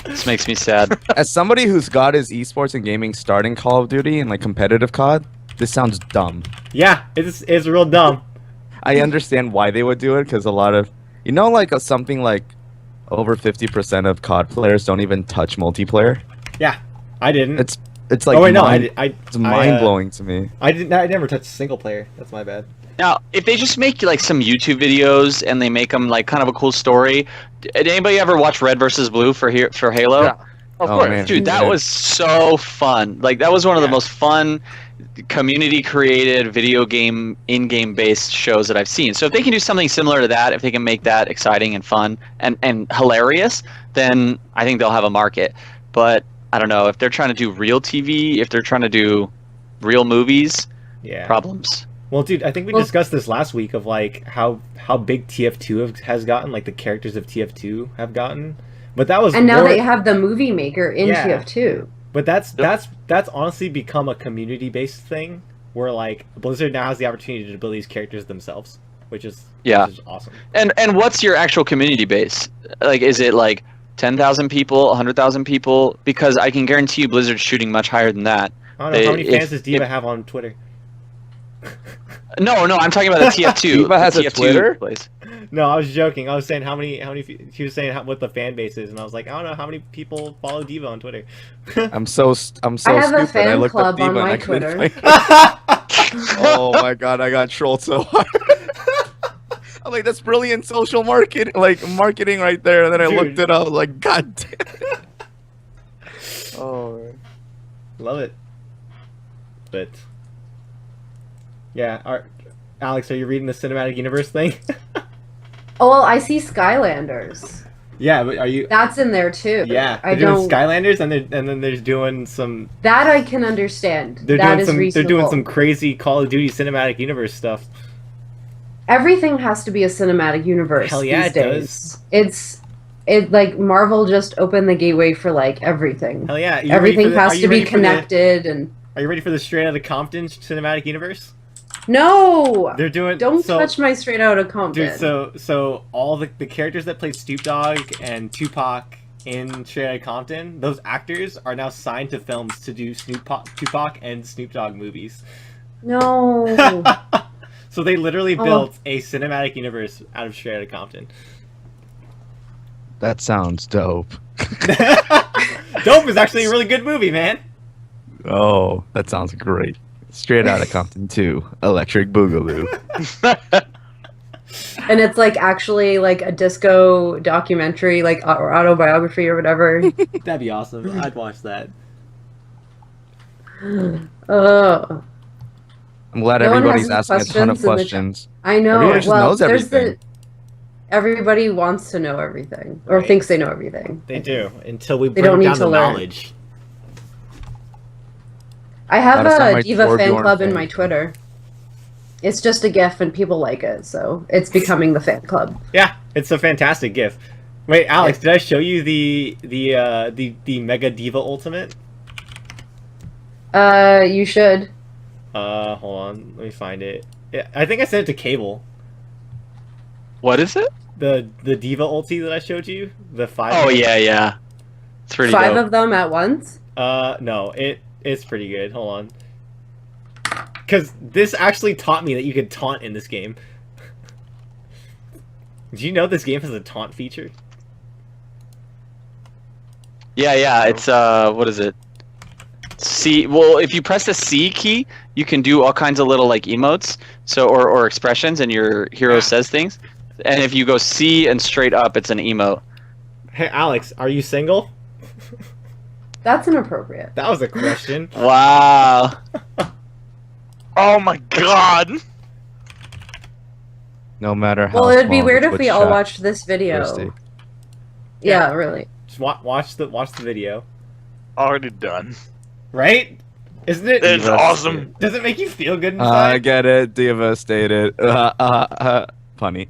This makes me sad. As somebody who's got his esports and gaming starting Call of Duty and like competitive COD, this sounds dumb. Yeah, it's real dumb. I understand why they would do it because a lot of, like something like over 50% of COD players don't even touch multiplayer. Yeah, I didn't. It's like oh wait, no, it's mind blowing to me. I didn't. I never touched single player. That's my bad. Now, if they just make like some YouTube videos and they make them like kind of a cool story, did anybody ever watch Red versus Blue for Halo? Yeah. Of Oh, course. man. Dude, that Yeah. was so fun. Like that was one of the Yeah. most fun community created video game in-game based shows that I've seen. So if they can do something similar to that, if they can make that exciting and fun and hilarious, then I think they'll have a market. But I don't know if they're trying to do real TV, if they're trying to do real movies, Yeah. problems. Well, dude, I think we Well- discussed this last week of like how big TF2 has gotten, like the characters of TF2 have gotten. But that was And now more- they have the movie maker in Yeah. TF2. But that's honestly become a community based thing where like Blizzard now has the opportunity to build these characters themselves, which is awesome. And what's your actual community base? Like, is it like 10,000 people, 100,000 people? Because I can guarantee you Blizzard's shooting much higher than that. I don't know how many If- fans does Diva if- have on Twitter. No, I'm talking about the TF2. Diva has the a Twitter? place. No, I was joking. I was saying how many. She was saying what the fan base is, and I was like, I don't know how many people follow Diva on Twitter. I'm so I have a stupid. I fan looked club up Diva on and my I couldn't Twitter. find- Oh my god, I got trolled so hard. I'm like that's brilliant social marketing, like marketing right there. And then I Dude. looked it up, like, God damn it. Oh, Love it. But yeah, Alex, are you reading the cinematic universe thing? Oh, well, I see Skylanders. Yeah, but are you? That's in there too. Yeah, I they're doing don't. Skylanders, and then they're doing some. That I can understand. They're That doing is some. reasonable. They're doing some crazy Call of Duty cinematic universe stuff. Everything has to be a cinematic universe Hell yeah, these it days. It like Marvel just opened the gateway for like everything. Hell yeah! Everything has to be connected and. Are you ready for the Straight Outta Compton cinematic universe? No. They're doing. Don't touch my Straight Outta Compton. Dude, so all the characters that played Snoop Dogg and Tupac in Straight Outta Compton, those actors are now signed to films to do Tupac and Snoop Dogg movies. No. So they literally built a cinematic universe out of Straight Outta Compton. that sounds dope. Dope is actually a really good movie, man. Oh, that sounds great. Straight Outta Compton 2, Electric Boogaloo. And it's like actually like a disco documentary, like or autobiography or whatever. That'd be awesome. I'd watch that. Oh. I'm glad No one everybody's has asking a ton of questions in the questions. I know. Everyone just knows everything. Everybody wants to know everything, or Right. thinks they know everything. They do until we They bring don't need down to the learn. knowledge. I have Gotta start my a Diva fan Torbjorn club in fan. my Twitter. It's just a GIF and people like it, so it's becoming the fan club. Yeah, it's a fantastic GIF. Wait, Alex, did I show you the Mega Diva Ultimate? You should. Hold on, let me find it. Yeah, I think I sent it to Cable. What is it? The Diva ulti that I showed you, the 5. Oh yeah. It's pretty 5 dope. of them at once? No, it's pretty good. Hold on. Because this actually taught me that you could taunt in this game. Did you know this game has a taunt feature? Yeah. It's what is it? C. Well, if you press the C key, you can do all kinds of little like emotes, or expressions, and your hero says things. And if you go C and straight up, it's an emote. Hey, Alex, are you single? That's inappropriate. That was a question. Wow. Oh my god! No matter how Well, it would be small weird the if we Twitch all chat watched this video. thirsty. Yeah, really. Just watch the video. Already done. Right? Isn't it? It's awesome. Does it make you feel good I inside? get it. Devastated. Funny.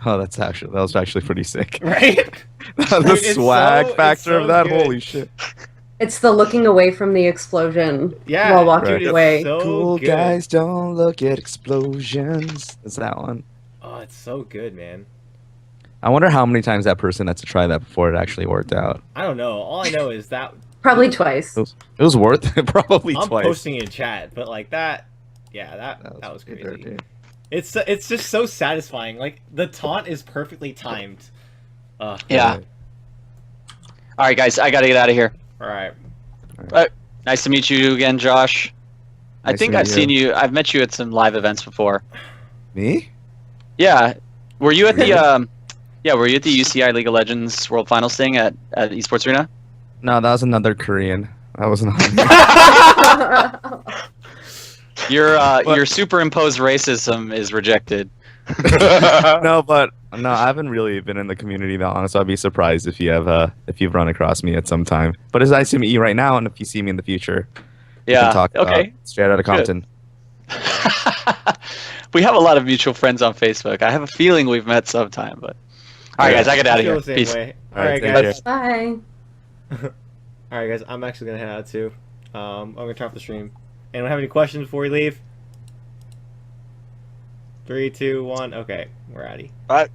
Oh, that was actually pretty sick. Right? The Dude, it's swag so- factor it's so of that, good. holy shit. It's the looking away from the explosion Yeah, while walking dude, it's away. so Cool good. guys don't look at explosions. That's that one. Oh, it's so good, man. I wonder how many times that person had to try that before it actually worked out. I don't know. All I know is that Probably twice. It was worth it, probably I'm twice. posting in chat, but like that, yeah, that was pretty crazy. dirty. It's just so satisfying. Like the taunt is perfectly timed. Yeah. All right, guys, I gotta get out of here. All right. Nice to meet you again, Josh. I Nice to think meet I've you. seen you. I've met you at some live events before. Me? Yeah. Were you at Really? the were you at the UCI League of Legends World Finals thing at eSports Arena? No, that was another Korean. I was not. Your superimposed racism is rejected. No, but no, I haven't really been in the community that long, so I'd be surprised if you've run across me at some time. But it's nice to meet you right now, and if you see me in the future, we Yeah. can talk Okay. straight out of Compton. We have a lot of mutual friends on Facebook. I have a feeling we've met sometime, but all right, guys, I get out of Feel here. the same Peace. way. All All right, right, take guys. Bye. All right, guys. I'm actually gonna head out too. I'm gonna turn off the stream. Anyone have any questions before we leave? 3, 2, 1. Okay, we're outie. Alright.